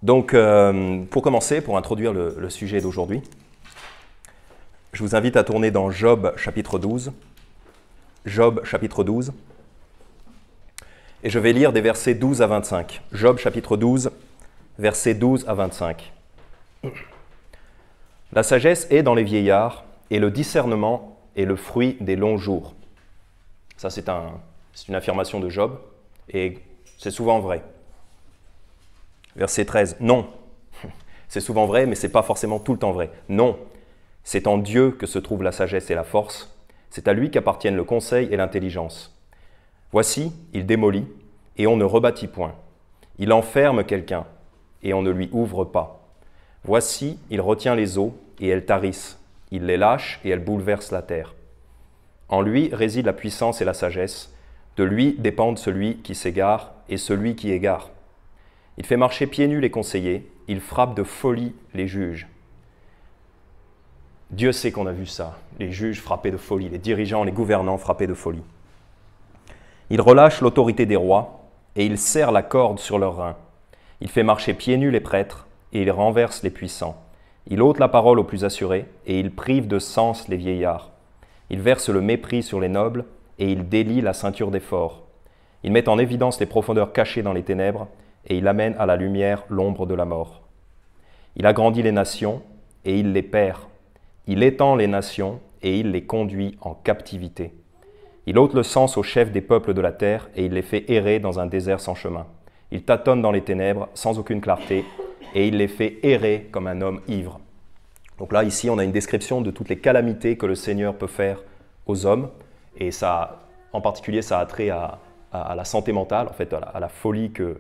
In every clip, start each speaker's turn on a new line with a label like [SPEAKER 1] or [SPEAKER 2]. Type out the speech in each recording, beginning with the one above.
[SPEAKER 1] Donc, pour commencer, pour introduire le sujet d'aujourd'hui, je vous invite à tourner dans Job chapitre 12. Job chapitre 12. Et je vais lire des versets 12 à 25. Job chapitre 12, versets 12 à 25. La sagesse est dans les vieillards, et le discernement est le fruit des longs jours. Ça, c'est une affirmation de Job, et c'est souvent vrai. Verset 13, non. C'est souvent vrai, mais ce n'est pas forcément tout le temps vrai. Non, c'est en Dieu que se trouve la sagesse et la force. C'est à lui qu'appartiennent le conseil et l'intelligence. Voici, il démolit, et on ne rebâtit point. Il enferme quelqu'un, et on ne lui ouvre pas. Voici, il retient les eaux, et elles tarissent. Il les lâche, et elles bouleversent la terre. En lui réside la puissance et la sagesse. De lui dépendent celui qui s'égare et celui qui égare. Il fait marcher pieds nus les conseillers, il frappe de folie les juges. Dieu sait qu'on a vu ça, les juges frappés de folie, les dirigeants, les gouvernants frappés de folie. Il relâche l'autorité des rois et il serre la corde sur leurs reins. Il fait marcher pieds nus les prêtres et il renverse les puissants. Il ôte la parole aux plus assurés et il prive de sens les vieillards. Il verse le mépris sur les nobles et il délie la ceinture des forts. Il met en évidence les profondeurs cachées dans les ténèbres et il amène à la lumière l'ombre de la mort. Il agrandit les nations et il les perd. Il étend les nations et il les conduit en captivité. Il ôte le sens aux chefs des peuples de la terre et il les fait errer dans un désert sans chemin. Il tâtonne dans les ténèbres sans aucune clarté et il les fait errer comme un homme ivre. Donc là, ici, on a une description de toutes les calamités que le Seigneur peut faire aux hommes et ça, en particulier, ça a trait à la santé mentale, en fait, à la folie que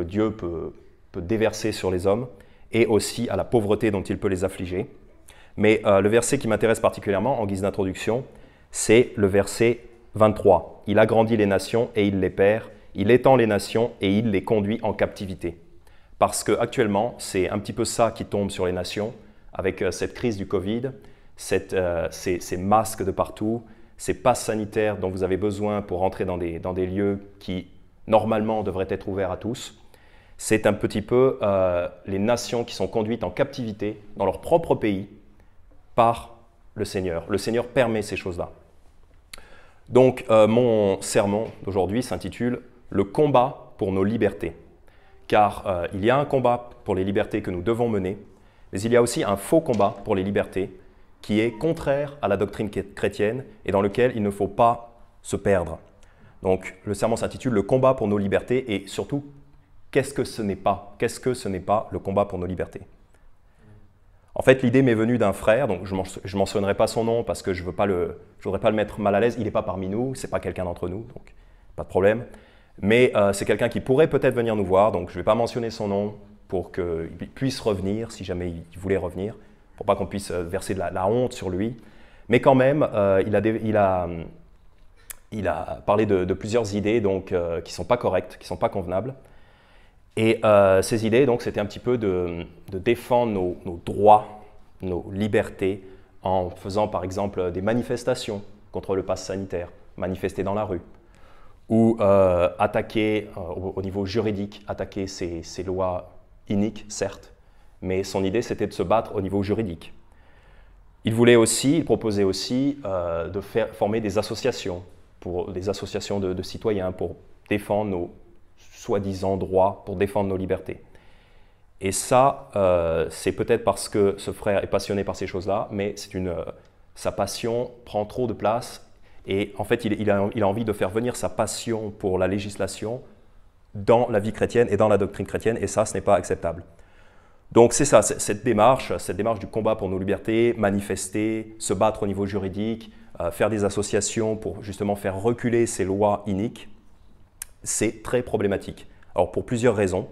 [SPEAKER 1] Dieu peut déverser sur les hommes et aussi à la pauvreté dont il peut les affliger. Mais le verset qui m'intéresse particulièrement en guise d'introduction, c'est le verset 23. Il agrandit les nations et il les perd, il étend les nations et il les conduit en captivité. Parce qu'actuellement, c'est un petit peu ça qui tombe sur les nations avec cette crise du Covid, ces masques de partout, ces passes sanitaires dont vous avez besoin pour rentrer dans des lieux qui normalement devraient être ouverts à tous. C'est un petit peu les nations qui sont conduites en captivité dans leur propre pays par le Seigneur. Le Seigneur permet ces choses-là. Donc mon sermon d'aujourd'hui s'intitule « Le combat pour nos libertés ». Car il y a un combat pour les libertés que nous devons mener, mais il y a aussi un faux combat pour les libertés qui est contraire à la doctrine chrétienne et dans lequel il ne faut pas se perdre. Donc le sermon s'intitule « Le combat pour nos libertés » et surtout, qu'est-ce que ce n'est pas? Qu'est-ce que ce n'est pas le combat pour nos libertés? En fait, l'idée m'est venue d'un frère, donc je ne mentionnerai pas son nom parce que je ne voudrais pas le mettre mal à l'aise. Il n'est pas parmi nous, ce n'est pas quelqu'un d'entre nous, donc pas de problème. Mais c'est quelqu'un qui pourrait peut-être venir nous voir, donc je ne vais pas mentionner son nom pour qu'il puisse revenir, si jamais il voulait revenir, pour pas qu'on puisse verser de la honte sur lui. Mais quand même, il a parlé de plusieurs idées donc, qui ne sont pas correctes, qui ne sont pas convenables. Et ces idées, donc, c'était un petit peu de défendre nos droits, nos libertés, en faisant par exemple des manifestations contre le pass sanitaire, manifester dans la rue, ou attaquer au niveau juridique, attaquer ces lois iniques, certes, mais son idée c'était de se battre au niveau juridique. Il proposait aussi de former des associations, des associations de citoyens pour défendre nos soi-disant droits, pour défendre nos libertés. Et ça, c'est peut-être parce que ce frère est passionné par ces choses-là, mais sa passion prend trop de place et en fait, il a envie de faire venir sa passion pour la législation dans la vie chrétienne et dans la doctrine chrétienne, et ça, ce n'est pas acceptable. Donc c'est ça, cette démarche du combat pour nos libertés, manifester, se battre au niveau juridique, faire des associations pour justement faire reculer ces lois iniques, c'est très problématique. Alors pour plusieurs raisons.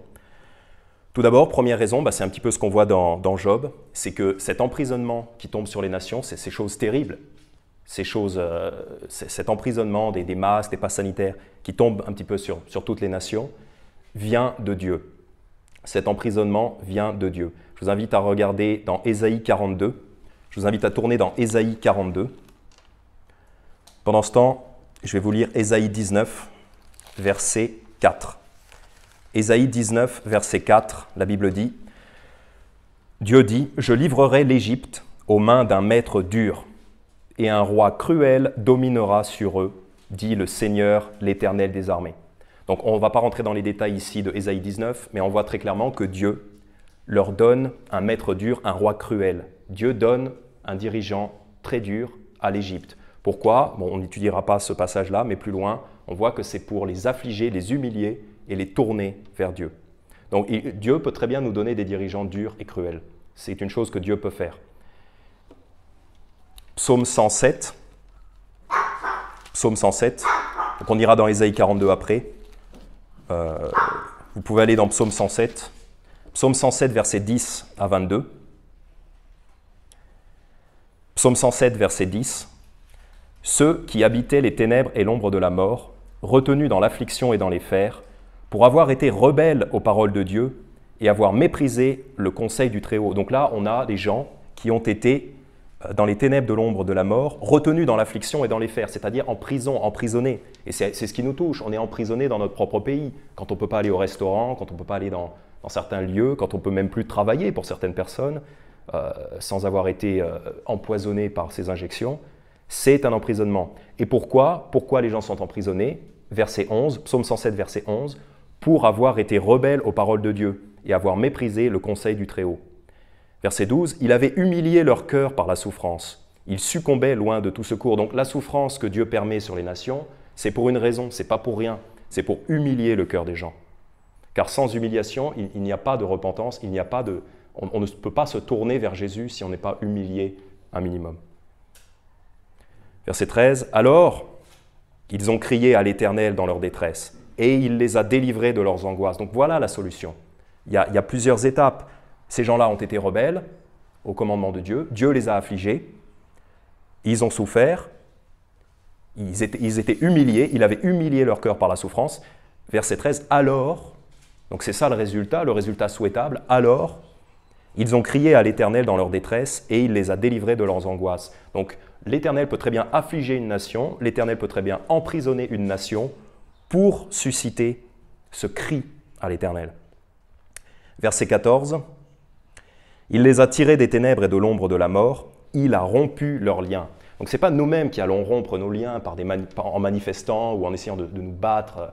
[SPEAKER 1] Tout d'abord, première raison, c'est un petit peu ce qu'on voit dans Job, c'est que cet emprisonnement qui tombe sur les nations, c'est ces choses terribles, cet emprisonnement des masques, des passes sanitaires qui tombent un petit peu sur toutes les nations, vient de Dieu. Cet emprisonnement vient de Dieu. Je vous invite à regarder dans Ésaïe 42. Je vous invite à tourner dans Ésaïe 42. Pendant ce temps, je vais vous lire Ésaïe 19, verset 4. Ésaïe 19, verset 4, la Bible dit, Dieu dit, « Je livrerai l'Égypte aux mains d'un maître dur, et un roi cruel dominera sur eux, dit le Seigneur, l'Éternel des armées. » Donc on ne va pas rentrer dans les détails ici de Ésaïe 19, mais on voit très clairement que Dieu leur donne un maître dur, un roi cruel. Dieu donne un dirigeant très dur à l'Égypte. Pourquoi? Bon, on n'étudiera pas ce passage-là, mais plus loin, on voit que c'est pour les affliger, les humilier et les tourner vers Dieu. Donc Dieu peut très bien nous donner des dirigeants durs et cruels. C'est une chose que Dieu peut faire. Psaume 107. Psaume 107. Donc on ira dans Ésaïe 42 après. Vous pouvez aller dans Psaume 107. Psaume 107, versets 10 à 22. Psaume 107, verset 10. « Ceux qui habitaient les ténèbres et l'ombre de la mort, retenus dans l'affliction et dans les fers, pour avoir été rebelles aux paroles de Dieu et avoir méprisé le conseil du Très-Haut. » Donc là, on a des gens qui ont été dans les ténèbres de l'ombre de la mort, retenus dans l'affliction et dans les fers, c'est-à-dire en prison, emprisonnés. Et c'est ce qui nous touche, on est emprisonné dans notre propre pays, quand on ne peut pas aller au restaurant, quand on ne peut pas aller dans certains lieux, quand on ne peut même plus travailler pour certaines personnes, sans avoir été empoisonné par ces injections. C'est un emprisonnement. Et pourquoi les gens sont emprisonnés? Verset 11, Psaume 107, verset 11, « Pour avoir été rebelles aux paroles de Dieu et avoir méprisé le conseil du Très-Haut. » Verset 12, « Il avait humilié leur cœur par la souffrance. Ils succombaient loin de tout secours. » Donc la souffrance que Dieu permet sur les nations, c'est pour une raison, c'est pas pour rien. C'est pour humilier le cœur des gens. Car sans humiliation, il n'y a pas de repentance, il n'y a pas de... On ne peut pas se tourner vers Jésus si on n'est pas humilié un minimum. Verset 13, « Alors, ils ont crié à l'Éternel dans leur détresse, et il les a délivrés de leurs angoisses. » Donc voilà la solution. Il y a plusieurs étapes. Ces gens-là ont été rebelles au commandement de Dieu. Dieu les a affligés. Ils ont souffert. Ils étaient humiliés. Il avait humilié leur cœur par la souffrance. Verset 13, « Alors, donc c'est ça le résultat souhaitable, alors, ils ont crié à l'Éternel dans leur détresse et il les a délivrés de leurs angoisses. » Donc l'Éternel peut très bien affliger une nation, l'Éternel peut très bien emprisonner une nation pour susciter ce cri à l'Éternel. Verset 14, « Il les a tirés des ténèbres et de l'ombre de la mort, il a rompu leurs liens. » Donc ce n'est pas nous-mêmes qui allons rompre nos liens en manifestant ou en essayant de nous battre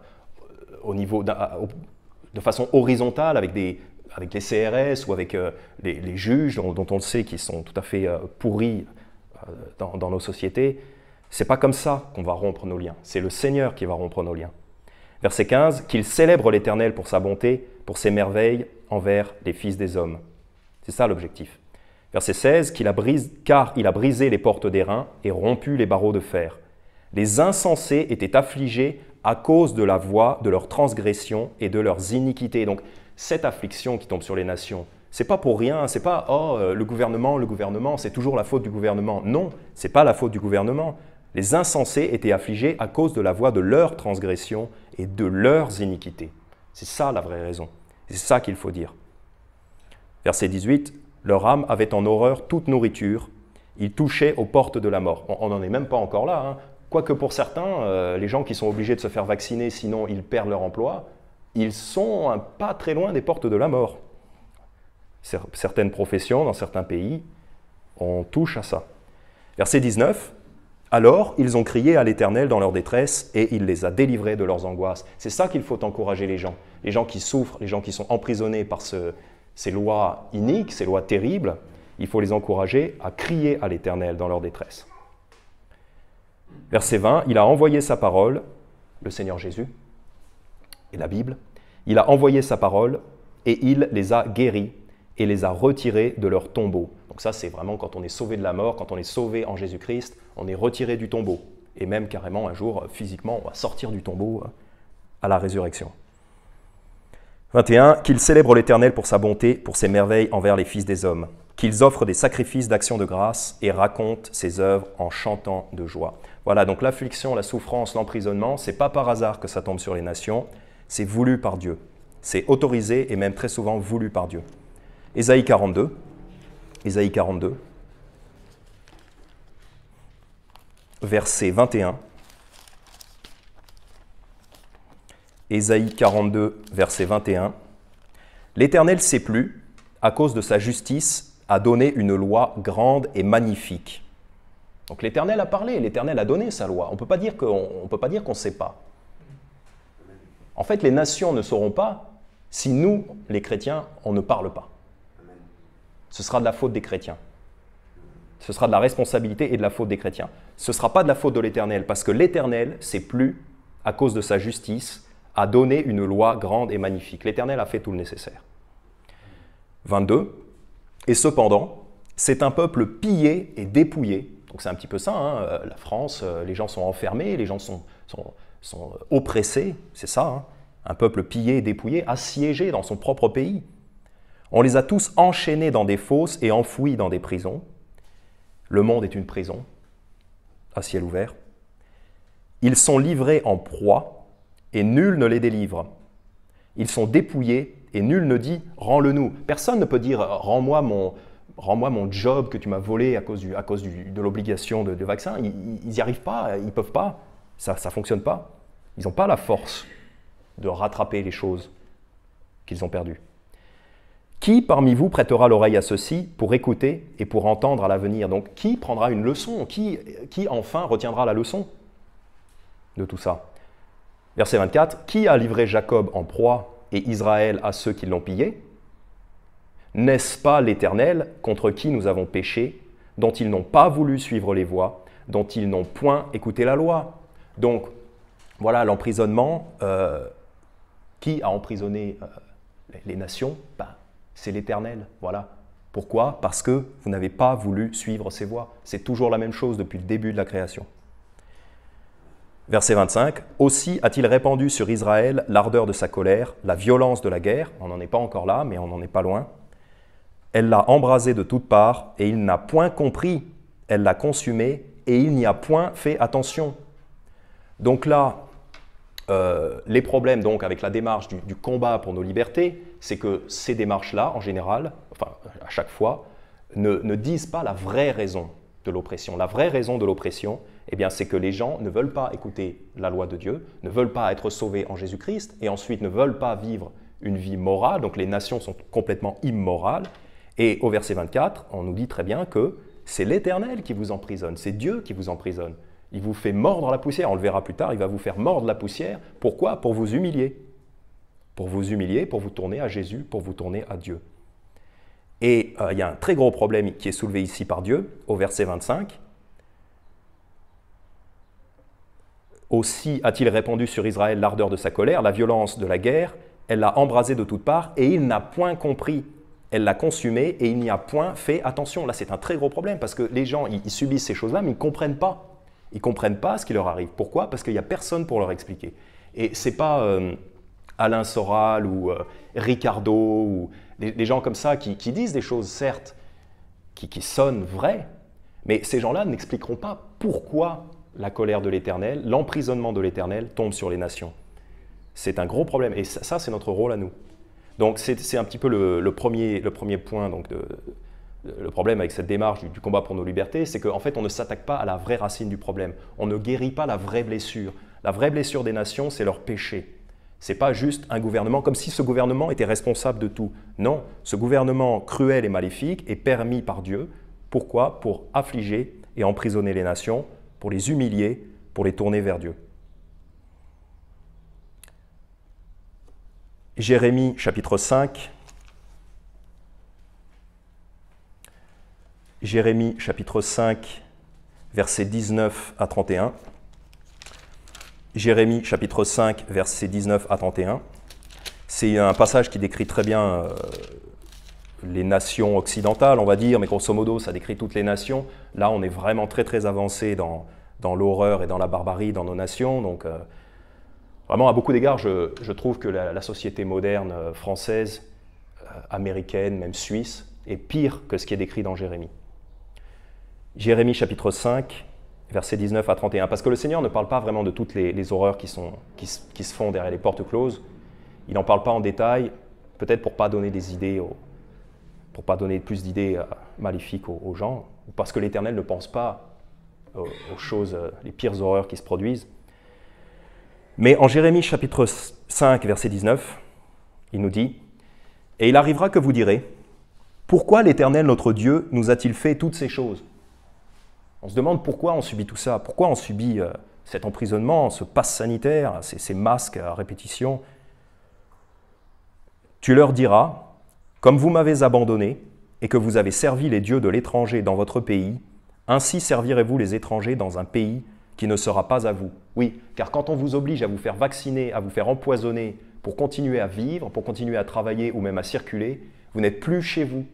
[SPEAKER 1] de façon horizontale avec les CRS ou avec les juges dont on le sait qu'ils sont tout à fait pourris dans nos sociétés. Ce n'est pas comme ça qu'on va rompre nos liens. C'est le Seigneur qui va rompre nos liens. Verset 15, « Qu'il célèbre l'Éternel pour sa bonté, pour ses merveilles envers les fils des hommes. » C'est ça l'objectif. Verset 16, « Car il a brisé les portes d'airain et rompu les barreaux de fer. Les insensés étaient affligés à cause de la voix de leurs transgressions et de leurs iniquités. » Donc, cette affliction qui tombe sur les nations, c'est pas pour rien, c'est pas « oh, le gouvernement, c'est toujours la faute du gouvernement ». Non, c'est pas la faute du gouvernement. Les insensés étaient affligés à cause de la voix de leurs transgressions et de leurs iniquités. C'est ça la vraie raison. C'est ça qu'il faut dire. Verset 18, « Leur âme avait en horreur toute nourriture, ils touchaient aux portes de la mort. » On n'en est même pas encore là, hein. Quoique pour certains, les gens qui sont obligés de se faire vacciner, sinon ils perdent leur emploi, ils sont pas très loin des portes de la mort. Certaines professions, dans certains pays, on touche à ça. Verset 19, « Alors ils ont crié à l'Éternel dans leur détresse et il les a délivrés de leurs angoisses. » C'est ça qu'il faut encourager les gens qui souffrent, les gens qui sont emprisonnés par ces lois iniques, ces lois terribles. Il faut les encourager à crier à l'Éternel dans leur détresse. Verset 20, « Il a envoyé sa parole, le Seigneur Jésus, et la Bible, il a envoyé sa parole et il les a guéris et les a retirés de leur tombeau. » Donc ça, c'est vraiment quand on est sauvé de la mort, quand on est sauvé en Jésus-Christ, on est retiré du tombeau. Et même carrément, un jour, physiquement, on va sortir du tombeau à la résurrection. 21, « Qu'ils célèbrent l'Éternel pour sa bonté, pour ses merveilles envers les fils des hommes. Qu'ils offrent des sacrifices d'action de grâce et racontent ses œuvres en chantant de joie. » Voilà, donc l'affliction, la souffrance, l'emprisonnement, ce n'est pas par hasard que ça tombe sur les nations, c'est voulu par Dieu. C'est autorisé et même très souvent voulu par Dieu. Ésaïe 42, verset 21. Ésaïe 42, verset 21. « L'Éternel s'est plu, à cause de sa justice, à donner une loi grande et magnifique. » Donc l'Éternel a parlé, l'Éternel a donné sa loi. On ne peut pas dire qu'on ne sait pas. En fait, les nations ne sauront pas si nous, les chrétiens, on ne parle pas. Ce sera de la faute des chrétiens. Ce sera de la responsabilité et de la faute des chrétiens. Ce ne sera pas de la faute de l'Éternel, parce que l'Éternel s'est plu, à cause de sa justice, à donner une loi grande et magnifique. L'Éternel a fait tout le nécessaire. 22. Et cependant, c'est un peuple pillé et dépouillé. Donc c'est un petit peu ça, hein, la France, les gens sont enfermés, les gens sont oppressés, c'est ça, hein, un peuple pillé et dépouillé, assiégé dans son propre pays. On les a tous enchaînés dans des fosses et enfouis dans des prisons. Le monde est une prison, à ciel ouvert. Ils sont livrés en proie et nul ne les délivre. Ils sont dépouillés et nul ne dit « rends-le-nous ». Personne ne peut dire « rends-moi mon job que tu m'as volé à cause de l'obligation de vaccin ». Ils n'y arrivent pas, ils ne peuvent pas, ça ne fonctionne pas. Ils n'ont pas la force de rattraper les choses qu'ils ont perdues. Qui parmi vous prêtera l'oreille à ceci pour écouter et pour entendre à l'avenir? Donc, qui prendra une leçon? Qui enfin retiendra la leçon de tout ça? Verset 24. Qui a livré Jacob en proie et Israël à ceux qui l'ont pillé? N'est-ce pas l'Éternel contre qui nous avons péché, dont ils n'ont pas voulu suivre les voies, dont ils n'ont point écouté la loi? Donc, voilà l'emprisonnement. Qui a emprisonné les nations? C'est l'Éternel, voilà. Pourquoi? Parce que vous n'avez pas voulu suivre ses voies. C'est toujours la même chose depuis le début de la création. Verset 25. « Aussi a-t-il répandu sur Israël l'ardeur de sa colère, la violence de la guerre. » On n'en est pas encore là, mais on n'en est pas loin. « Elle l'a embrasé de toutes parts, et il n'a point compris. Elle l'a consumé, et il n'y a point fait attention. » Donc là, les problèmes donc, avec la démarche du combat pour nos libertés, c'est que ces démarches-là, en général, enfin à chaque fois, ne disent pas la vraie raison de l'oppression. La vraie raison de l'oppression, eh bien, c'est que les gens ne veulent pas écouter la loi de Dieu, ne veulent pas être sauvés en Jésus-Christ, et ensuite ne veulent pas vivre une vie morale, donc les nations sont complètement immorales. Et au verset 24, on nous dit très bien que c'est l'Éternel qui vous emprisonne, c'est Dieu qui vous emprisonne. Il vous fait mordre la poussière, on le verra plus tard, il va vous faire mordre la poussière. Pourquoi? Pour vous humilier. Pour vous humilier, pour vous tourner à Jésus, pour vous tourner à Dieu. Et il y a un très gros problème qui est soulevé ici par Dieu, au verset 25. « Aussi a-t-il répandu sur Israël l'ardeur de sa colère, la violence de la guerre, elle l'a embrasé de toutes parts, et il n'a point compris. Elle l'a consumé, et il n'y a point fait attention. » Là, c'est un très gros problème, parce que les gens, ils subissent ces choses-là, mais ils ne comprennent pas. Ils ne comprennent pas ce qui leur arrive. Pourquoi? Parce qu'il n'y a personne pour leur expliquer. Et ce n'est pas Alain Soral ou Ricardo ou des gens comme ça qui disent des choses, certes, qui sonnent vraies, mais ces gens-là n'expliqueront pas pourquoi la colère de l'Éternel, l'emprisonnement de l'Éternel tombe sur les nations. C'est un gros problème. Et ça c'est notre rôle à nous. Donc c'est un petit peu le premier point donc, le problème avec cette démarche du combat pour nos libertés, c'est qu'en fait, on ne s'attaque pas à la vraie racine du problème. On ne guérit pas la vraie blessure. La vraie blessure des nations, c'est leur péché. Ce n'est pas juste un gouvernement, comme si ce gouvernement était responsable de tout. Non, ce gouvernement cruel et maléfique est permis par Dieu. Pourquoi? Pour affliger et emprisonner les nations, pour les humilier, pour les tourner vers Dieu. Jérémie, chapitre 5. Jérémie chapitre 5, versets 19 à 31. Jérémie chapitre 5, versets 19 à 31. C'est un passage qui décrit très bien les nations occidentales, on va dire, mais grosso modo, ça décrit toutes les nations. Là, on est vraiment très très avancé dans l'horreur et dans la barbarie dans nos nations. Donc, vraiment, à beaucoup d'égards, je trouve que la société moderne française, américaine, même suisse, est pire que ce qui est décrit dans Jérémie. Jérémie chapitre 5, versets 19 à 31. Parce que le Seigneur ne parle pas vraiment de toutes les horreurs qui se font derrière les portes closes. Il n'en parle pas en détail, peut-être pour ne pas donner des idées, pour pas donner plus d'idées maléfiques aux gens, ou parce que l'Éternel ne pense pas aux choses, les pires horreurs qui se produisent. Mais en Jérémie chapitre 5, verset 19, il nous dit « Et il arrivera que vous direz, pourquoi l'Éternel notre Dieu nous a-t-il fait toutes ces choses ?» On se demande pourquoi on subit tout ça, pourquoi on subit cet emprisonnement, ce passe sanitaire, ces masques à répétition. Tu leur diras, comme vous m'avez abandonné et que vous avez servi les dieux de l'étranger dans votre pays, ainsi servirez-vous les étrangers dans un pays qui ne sera pas à vous. Oui, car quand on vous oblige à vous faire vacciner, à vous faire empoisonner pour continuer à vivre, pour continuer à travailler ou même à circuler, vous n'êtes plus chez vous.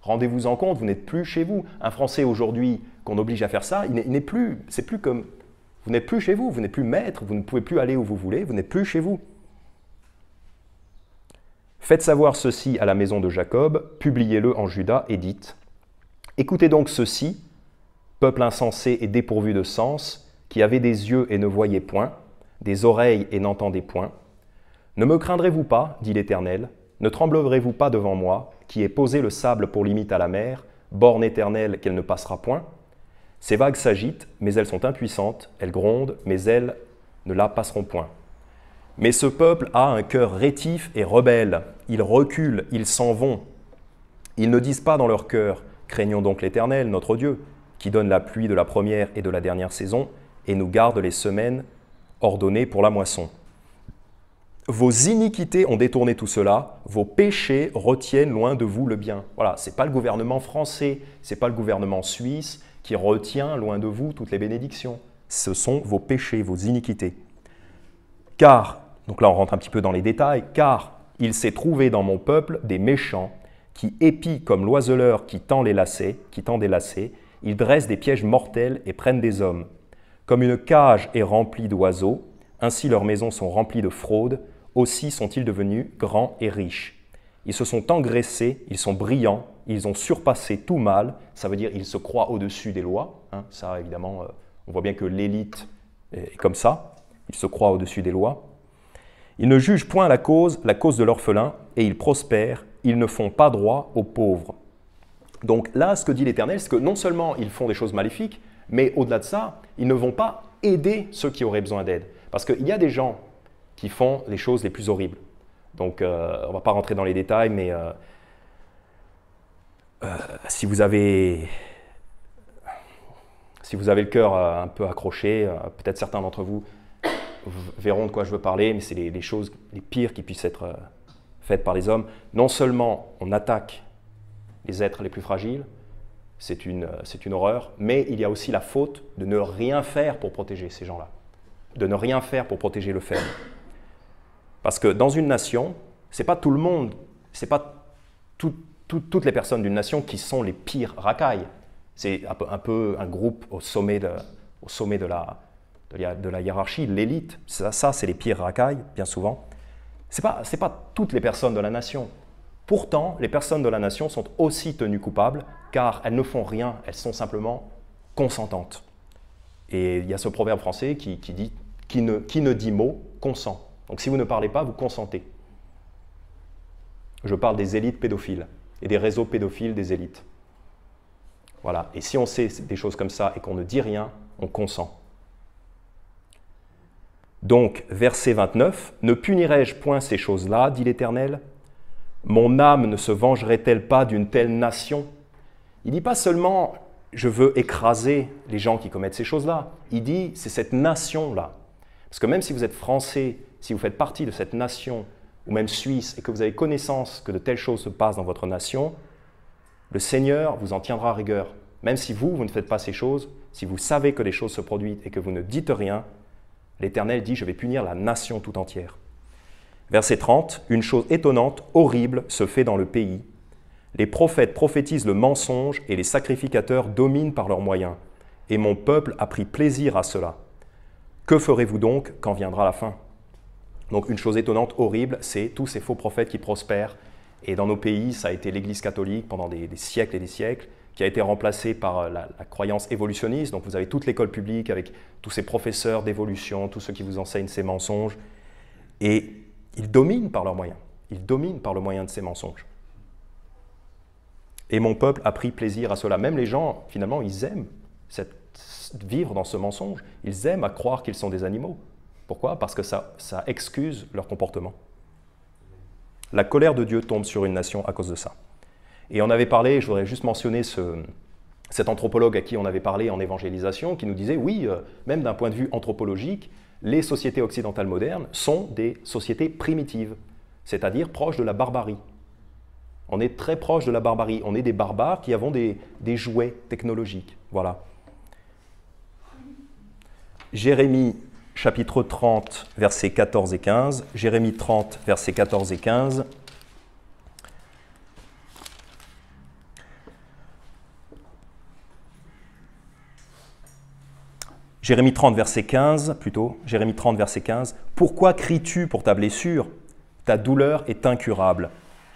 [SPEAKER 1] Rendez-vous en compte, vous n'êtes plus chez vous. Un Français aujourd'hui qu'on oblige à faire ça, il n'est plus, c'est plus comme, vous n'êtes plus chez vous, vous n'êtes plus maître, vous ne pouvez plus aller où vous voulez, vous n'êtes plus chez vous. Faites savoir ceci à la maison de Jacob, publiez-le en Juda et dites, écoutez donc ceci, peuple insensé et dépourvu de sens, qui avait des yeux et ne voyait point, des oreilles et n'entendait point. Ne me craindrez-vous pas, dit l'Éternel, ne tremblerez-vous pas devant moi, qui ai posé le sable pour limite à la mer, borne éternelle qu'elle ne passera point? Ces vagues s'agitent, mais elles sont impuissantes, elles grondent, mais elles ne la passeront point. Mais ce peuple a un cœur rétif et rebelle, ils reculent, ils s'en vont. Ils ne disent pas dans leur cœur, craignons donc l'Éternel, notre Dieu, qui donne la pluie de la première et de la dernière saison, et nous garde les semaines ordonnées pour la moisson. Vos iniquités ont détourné tout cela, vos péchés retiennent loin de vous le bien. Voilà, ce n'est pas le gouvernement français, ce n'est pas le gouvernement suisse qui retient loin de vous toutes les bénédictions. Ce sont vos péchés, vos iniquités. Car, donc là on rentre un petit peu dans les détails, car il s'est trouvé dans mon peuple des méchants qui épient comme l'oiseleur qui tend des lacets, ils dressent des pièges mortels et prennent des hommes. Comme une cage est remplie d'oiseaux, ainsi leurs maisons sont remplies de fraudes, aussi sont-ils devenus grands et riches. Ils se sont engraissés, ils sont brillants, ils ont surpassé tout mal, ça veut dire ils se croient au-dessus des lois. Ça évidemment, on voit bien que l'élite est comme ça, ils se croient au-dessus des lois. Ils ne jugent point la cause de l'orphelin, et ils prospèrent, ils ne font pas droit aux pauvres. Donc là, ce que dit l'Éternel, c'est que non seulement ils font des choses maléfiques, mais au-delà de ça, ils ne vont pas aider ceux qui auraient besoin d'aide. Parce qu'il y a des gens qui font les choses les plus horribles. Donc, on ne va pas rentrer dans les détails, mais si vous avez le cœur un peu accroché, peut-être certains d'entre vous verront de quoi je veux parler, mais c'est les choses les pires qui puissent être faites par les hommes. Non seulement on attaque les êtres les plus fragiles, c'est une horreur, mais il y a aussi la faute de ne rien faire pour protéger ces gens-là, de ne rien faire pour protéger le faible. Parce que dans une nation, ce n'est pas tout le monde, ce n'est pas toutes les personnes d'une nation qui sont les pires racailles. C'est un peu un groupe au sommet de la hiérarchie, l'élite. Ça c'est les pires racailles, bien souvent. Ce n'est pas toutes les personnes de la nation. Pourtant, les personnes de la nation sont aussi tenues coupables, car elles ne font rien, elles sont simplement consentantes. Et il y a ce proverbe français qui dit « qui ne dit mot, consent ». Donc si vous ne parlez pas, vous consentez. Je parle des élites pédophiles et des réseaux pédophiles des élites. Voilà. Et si on sait des choses comme ça et qu'on ne dit rien, on consent. Donc, verset 29, « Ne punirai-je point ces choses-là, dit l'Éternel? Mon âme ne se vengerait-elle pas d'une telle nation ?» Il ne dit pas seulement « je veux écraser les gens qui commettent ces choses-là ». Il dit « c'est cette nation-là ». Parce que même si vous êtes français, si vous faites partie de cette nation, ou même suisse, et que vous avez connaissance que de telles choses se passent dans votre nation, le Seigneur vous en tiendra rigueur. Même si vous ne faites pas ces choses, si vous savez que les choses se produisent et que vous ne dites rien, l'Éternel dit « je vais punir la nation tout entière ». Verset 30, « Une chose étonnante, horrible, se fait dans le pays. Les prophètes prophétisent le mensonge et les sacrificateurs dominent par leurs moyens. Et mon peuple a pris plaisir à cela. Que ferez-vous donc quand viendra la fin ?» Donc une chose étonnante, horrible, c'est tous ces faux prophètes qui prospèrent. Et dans nos pays, ça a été l'Église catholique pendant des siècles et des siècles, qui a été remplacée par la croyance évolutionniste. Donc vous avez toute l'école publique avec tous ces professeurs d'évolution, tous ceux qui vous enseignent ces mensonges. Et ils dominent par leurs moyens. Ils dominent par le moyen de ces mensonges. Et mon peuple a pris plaisir à cela. Même les gens, finalement, ils aiment vivre dans ce mensonge. Ils aiment à croire qu'ils sont des animaux. Pourquoi? Parce que ça excuse leur comportement. La colère de Dieu tombe sur une nation à cause de ça. Et on avait parlé, je voudrais juste mentionner cet anthropologue à qui on avait parlé en évangélisation, qui nous disait, oui, même d'un point de vue anthropologique, les sociétés occidentales modernes sont des sociétés primitives, c'est-à-dire proches de la barbarie. On est très proche de la barbarie. On est des barbares qui avons des jouets technologiques. Voilà. Jérémie chapitre 30, versets 14 et 15. Jérémie 30, versets 14 et 15. Jérémie 30, verset 15, plutôt. Jérémie 30, verset 15. « Pourquoi cries-tu pour ta blessure? Ta douleur est incurable.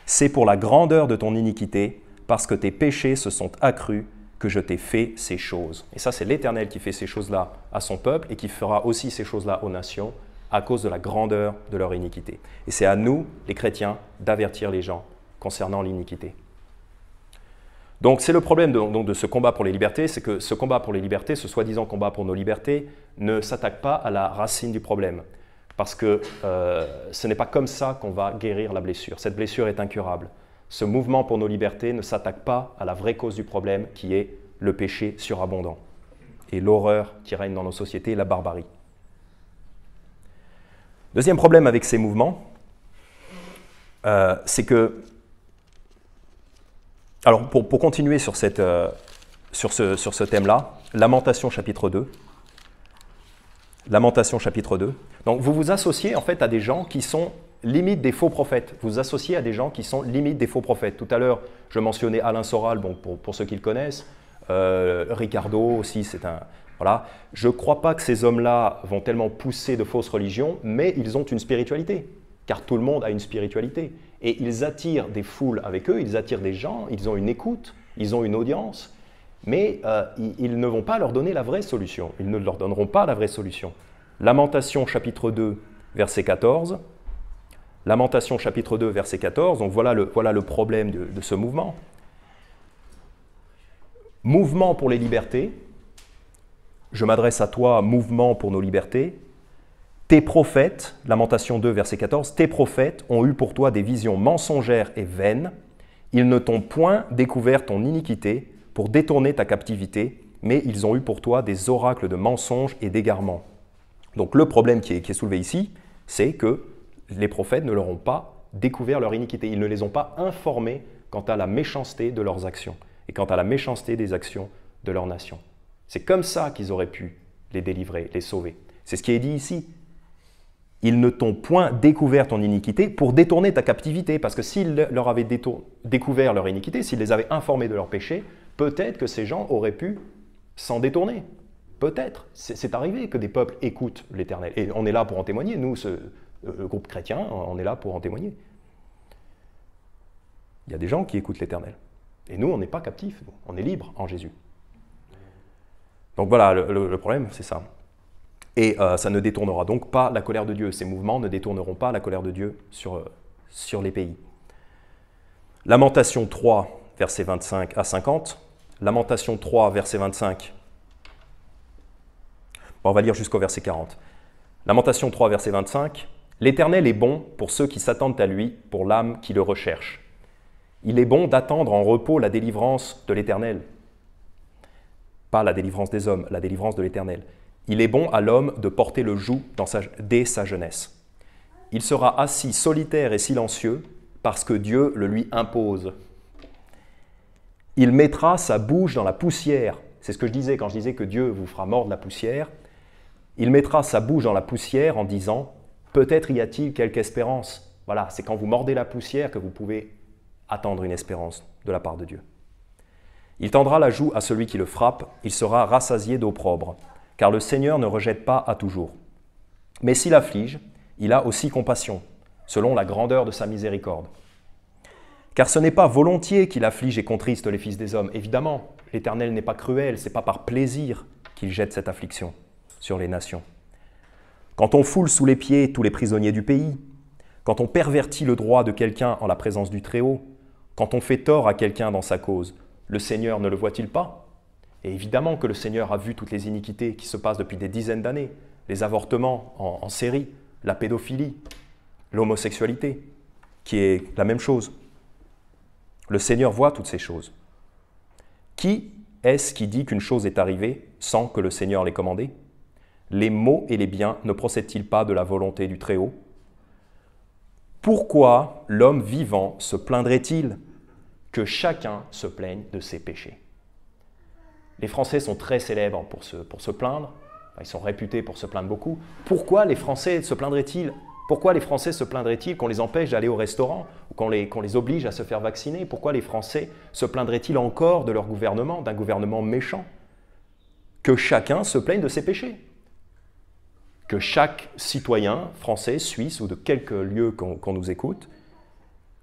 [SPEAKER 1] C'est pour la grandeur de ton iniquité, parce que tes péchés se sont accrus, que je t'ai fait ces choses. » Et ça, c'est l'Éternel qui fait ces choses-là à son peuple et qui fera aussi ces choses-là aux nations à cause de la grandeur de leur iniquité. Et c'est à nous, les chrétiens, d'avertir les gens concernant l'iniquité. Donc c'est le problème de ce combat pour les libertés, c'est que ce combat pour les libertés, ce soi-disant combat pour nos libertés, ne s'attaque pas à la racine du problème. Parce que ce n'est pas comme ça qu'on va guérir la blessure. Cette blessure est incurable. Ce mouvement pour nos libertés ne s'attaque pas à la vraie cause du problème, qui est le péché surabondant et l'horreur qui règne dans nos sociétés, la barbarie. Deuxième problème avec ces mouvements, c'est que... Alors, pour continuer sur ce thème-là, Lamentation chapitre 2. Lamentation chapitre 2. Donc, vous vous associez en fait à des gens qui sont limite des faux prophètes. Vous vous associez à des gens qui sont limite des faux prophètes. Tout à l'heure, je mentionnais Alain Soral, bon, pour ceux qui le connaissent. Ricardo aussi, c'est un... Voilà. Je ne crois pas que ces hommes-là vont tellement pousser de fausses religions, mais ils ont une spiritualité. Car tout le monde a une spiritualité. Et ils attirent des foules avec eux, ils attirent des gens, ils ont une écoute, ils ont une audience, mais ils ne vont pas leur donner la vraie solution. Ils ne leur donneront pas la vraie solution. Lamentation chapitre 2, verset 14. Lamentation chapitre 2, verset 14. Donc voilà le problème de ce mouvement. Mouvement pour les libertés. Je m'adresse à toi, mouvement pour nos libertés. Tes prophètes, Lamentation 2, verset 14, tes prophètes ont eu pour toi des visions mensongères et vaines. Ils ne t'ont point découvert ton iniquité pour détourner ta captivité, mais ils ont eu pour toi des oracles de mensonges et d'égarements. Donc le problème qui est soulevé ici, c'est que les prophètes ne leur ont pas découvert leur iniquité. Ils ne les ont pas informés quant à la méchanceté de leurs actions et quant à la méchanceté des actions de leur nation. C'est comme ça qu'ils auraient pu les délivrer, les sauver. C'est ce qui est dit ici. Ils ne t'ont point découvert ton iniquité pour détourner ta captivité. Parce que s'ils leur avaient découvert leur iniquité, s'ils les avaient informés de leur péché, peut-être que ces gens auraient pu s'en détourner. Peut-être. C'est arrivé que des peuples écoutent l'Éternel. Et on est là pour en témoigner. Nous, le groupe chrétien, on est là pour en témoigner. Il y a des gens qui écoutent l'Éternel. Et nous, on n'est pas captifs. On est libres en Jésus. Donc voilà, le problème, c'est ça. Et ça ne détournera donc pas la colère de Dieu. Ces mouvements ne détourneront pas la colère de Dieu sur les pays. Lamentation 3, versets 25 à 50. Lamentation 3, verset 25. Bon, on va lire jusqu'au verset 40. Lamentation 3, verset 25. « L'Éternel est bon pour ceux qui s'attendent à lui, pour l'âme qui le recherche. Il est bon d'attendre en repos la délivrance de l'Éternel. » Pas la délivrance des hommes, la délivrance de l'Éternel. Il est bon à l'homme de porter le joug dès sa jeunesse. Il sera assis solitaire et silencieux parce que Dieu le lui impose. Il mettra sa bouche dans la poussière. C'est ce que je disais quand je disais que Dieu vous fera mordre la poussière. Il mettra sa bouche dans la poussière en disant « Peut-être y a-t-il quelque espérance ?» Voilà, c'est quand vous mordez la poussière que vous pouvez attendre une espérance de la part de Dieu. Il tendra la joue à celui qui le frappe, il sera rassasié d'opprobre. Car le Seigneur ne rejette pas à toujours. Mais s'il afflige, il a aussi compassion, selon la grandeur de sa miséricorde. Car ce n'est pas volontiers qu'il afflige et contriste les fils des hommes. Évidemment, l'Éternel n'est pas cruel, ce n'est pas par plaisir qu'il jette cette affliction sur les nations. Quand on foule sous les pieds tous les prisonniers du pays, quand on pervertit le droit de quelqu'un en la présence du Très-Haut, quand on fait tort à quelqu'un dans sa cause, le Seigneur ne le voit-il pas ? Et évidemment que le Seigneur a vu toutes les iniquités qui se passent depuis des dizaines d'années. les avortements en série, la pédophilie, l'homosexualité, qui est la même chose. Le Seigneur voit toutes ces choses. Qui est-ce qui dit qu'une chose est arrivée sans que le Seigneur l'ait commandée? Les maux et les biens ne procèdent-ils pas de la volonté du Très-Haut? Pourquoi l'homme vivant se plaindrait-il que chacun se plaigne de ses péchés? Les Français sont très célèbres pour se plaindre. Ils sont réputés pour se plaindre beaucoup. Pourquoi les Français se plaindraient-ils? Pourquoi les Français se plaindraient-ils qu'on les empêche d'aller au restaurant ou qu'on les oblige à se faire vacciner? Pourquoi les Français se plaindraient-ils encore de leur gouvernement, d'un gouvernement méchant? Que chacun se plaigne de ses péchés. Que chaque citoyen français, suisse ou de quelque lieu qu'on nous écoute,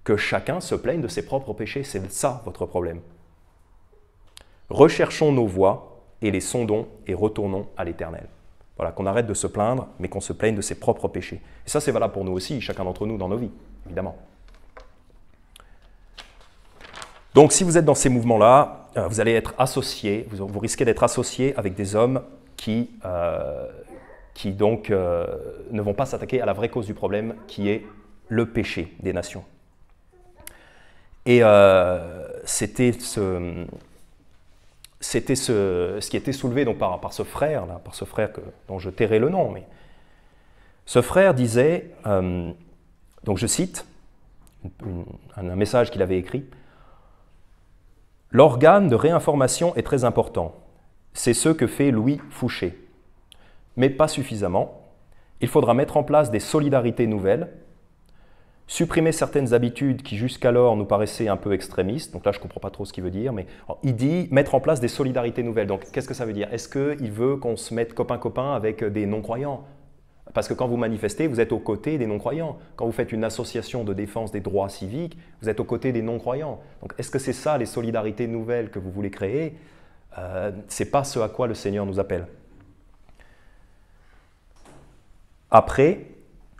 [SPEAKER 1] que chacun se plaigne de ses propres péchés. C'est ça votre problème. Recherchons nos voies et les sondons et retournons à l'Éternel. Voilà, qu'on arrête de se plaindre, mais qu'on se plaigne de ses propres péchés. Et ça, c'est valable pour nous aussi, chacun d'entre nous dans nos vies, évidemment. Donc, si vous êtes dans ces mouvements-là, vous allez être associé, vous risquez d'être associé avec des hommes qui donc ne vont pas s'attaquer à la vraie cause du problème, qui est le péché des nations. Et c'était ce qui était soulevé donc, par ce frère, là, dont je tairai le nom. Mais ce frère disait, donc je cite un message qu'il avait écrit, « L'organe de réinformation est très important. C'est ce que fait Louis Fouché. Mais pas suffisamment. Il faudra mettre en place des solidarités nouvelles, supprimer certaines habitudes qui jusqu'alors nous paraissaient un peu extrémistes. » Donc là, je ne comprends pas trop ce qu'il veut dire, mais il dit mettre en place des solidarités nouvelles. Donc, qu'est-ce que ça veut dire? Est-ce qu'il veut qu'on se mette copain-copain avec des non-croyants? Parce que quand vous manifestez, vous êtes aux côtés des non-croyants. Quand vous faites une association de défense des droits civiques, vous êtes aux côtés des non-croyants. Donc, est-ce que c'est ça, les solidarités nouvelles que vous voulez créer? Ce n'est pas ce à quoi le Seigneur nous appelle. Après,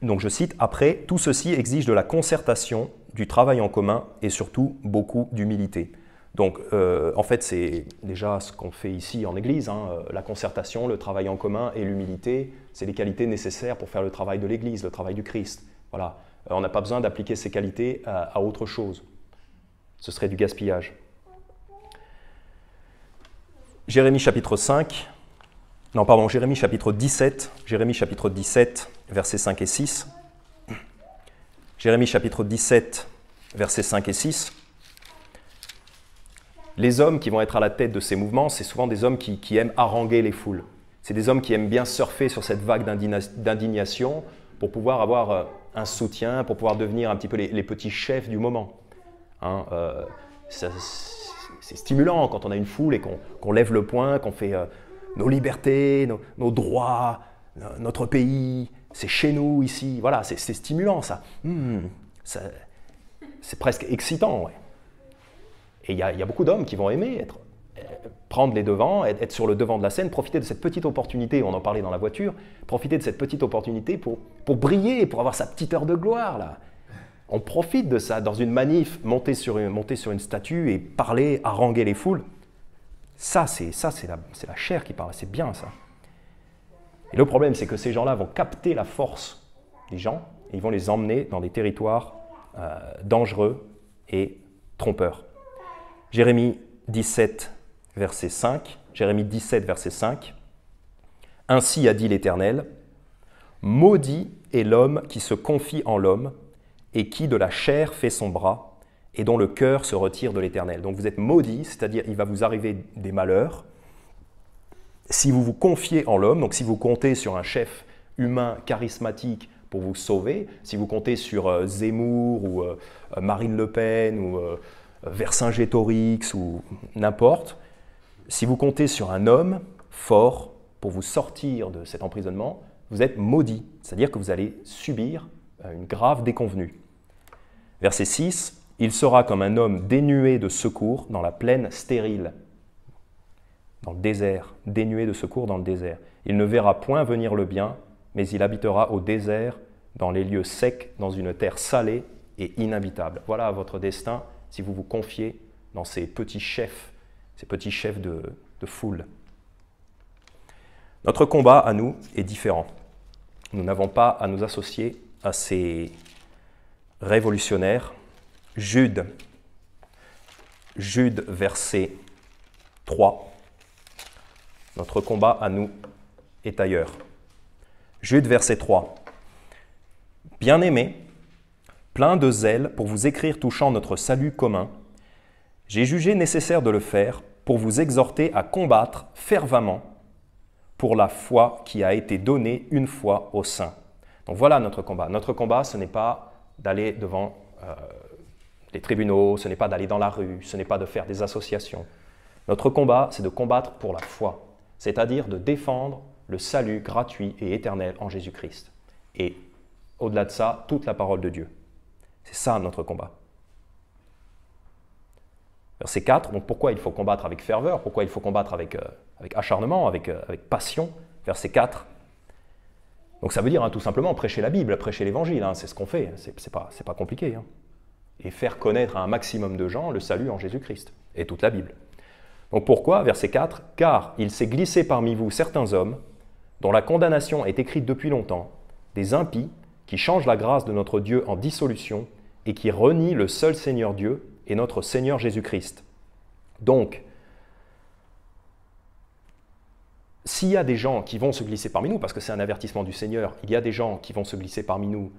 [SPEAKER 1] donc je cite, « Après, tout ceci exige de la concertation, du travail en commun et surtout beaucoup d'humilité. » Donc, en fait, c'est déjà ce qu'on fait ici en Église, hein, la concertation, le travail en commun et l'humilité, c'est les qualités nécessaires pour faire le travail de l'Église, le travail du Christ. Voilà. On n'a pas besoin d'appliquer ces qualités à autre chose. Ce serait du gaspillage. Jérémie chapitre 17, versets 5 et 6. Jérémie chapitre 17, versets 5 et 6. Les hommes qui vont être à la tête de ces mouvements, c'est souvent des hommes qui aiment haranguer les foules. C'est des hommes qui aiment bien surfer sur cette vague d'indignation pour pouvoir avoir un soutien, pour pouvoir devenir un petit peu les petits chefs du moment. Hein, c'est stimulant quand on a une foule et qu'on lève le poing, qu'on fait nos libertés, nos droits, notre pays, c'est chez nous ici. Voilà, c'est stimulant ça. C'est presque excitant. Ouais. Et il y a beaucoup d'hommes qui vont aimer prendre les devants, être sur le devant de la scène, profiter de cette petite opportunité, on en parlait dans la voiture, profiter de cette petite opportunité pour briller, pour avoir sa petite heure de gloire. Là. On profite de ça dans une manif, monter sur une statue et parler, haranguer les foules. Ça, c'est la chair qui parle, c'est bien ça. Et le problème, c'est que ces gens-là vont capter la force des gens et ils vont les emmener dans des territoires dangereux et trompeurs. Jérémie 17, verset 5. Jérémie 17, verset 5. « Ainsi a dit l'Éternel, maudit est l'homme qui se confie en l'homme et qui de la chair fait son bras et dont le cœur se retire de l'Éternel. » Donc vous êtes maudit, c'est-à-dire il va vous arriver des malheurs. Si vous vous confiez en l'homme, donc si vous comptez sur un chef humain charismatique pour vous sauver, si vous comptez sur Zemmour ou Marine Le Pen ou Vercingétorix ou n'importe, si vous comptez sur un homme fort pour vous sortir de cet emprisonnement, vous êtes maudit, c'est-à-dire que vous allez subir une grave déconvenue. Verset 6, « Il sera comme un homme dénué de secours dans la plaine stérile. » Dans le désert, dénué de secours dans le désert. Il ne verra point venir le bien, mais il habitera au désert, dans les lieux secs, dans une terre salée et inhabitable. Voilà votre destin si vous vous confiez dans ces petits chefs de foule. Notre combat à nous est différent. Nous n'avons pas à nous associer à ces révolutionnaires. Jude, verset 3. Notre combat à nous est ailleurs. Jude, verset 3. Bien-aimés, plein de zèle pour vous écrire touchant notre salut commun, j'ai jugé nécessaire de le faire pour vous exhorter à combattre fervemment pour la foi qui a été donnée une fois aux saints. Donc voilà notre combat. Notre combat, ce n'est pas d'aller devant les tribunaux, ce n'est pas d'aller dans la rue, ce n'est pas de faire des associations. Notre combat, c'est de combattre pour la foi, c'est-à-dire de défendre le salut gratuit et éternel en Jésus-Christ. Et au-delà de ça, toute la parole de Dieu. C'est ça notre combat. Verset 4, donc pourquoi il faut combattre avec ferveur, pourquoi il faut combattre avec acharnement, avec passion. Verset 4. Donc ça veut dire tout simplement prêcher la Bible, prêcher l'Évangile, c'est ce qu'on fait, c'est pas compliqué. Et faire connaître à un maximum de gens le salut en Jésus-Christ et toute la Bible. Donc pourquoi, verset 4, « Car il s'est glissé parmi vous certains hommes dont la condamnation est écrite depuis longtemps, des impies qui changent la grâce de notre Dieu en dissolution et qui renient le seul Seigneur Dieu et notre Seigneur Jésus-Christ. » Donc, s'il y a des gens qui vont se glisser parmi nous, parce que c'est un avertissement du Seigneur, il y a des gens qui vont se glisser parmi nous,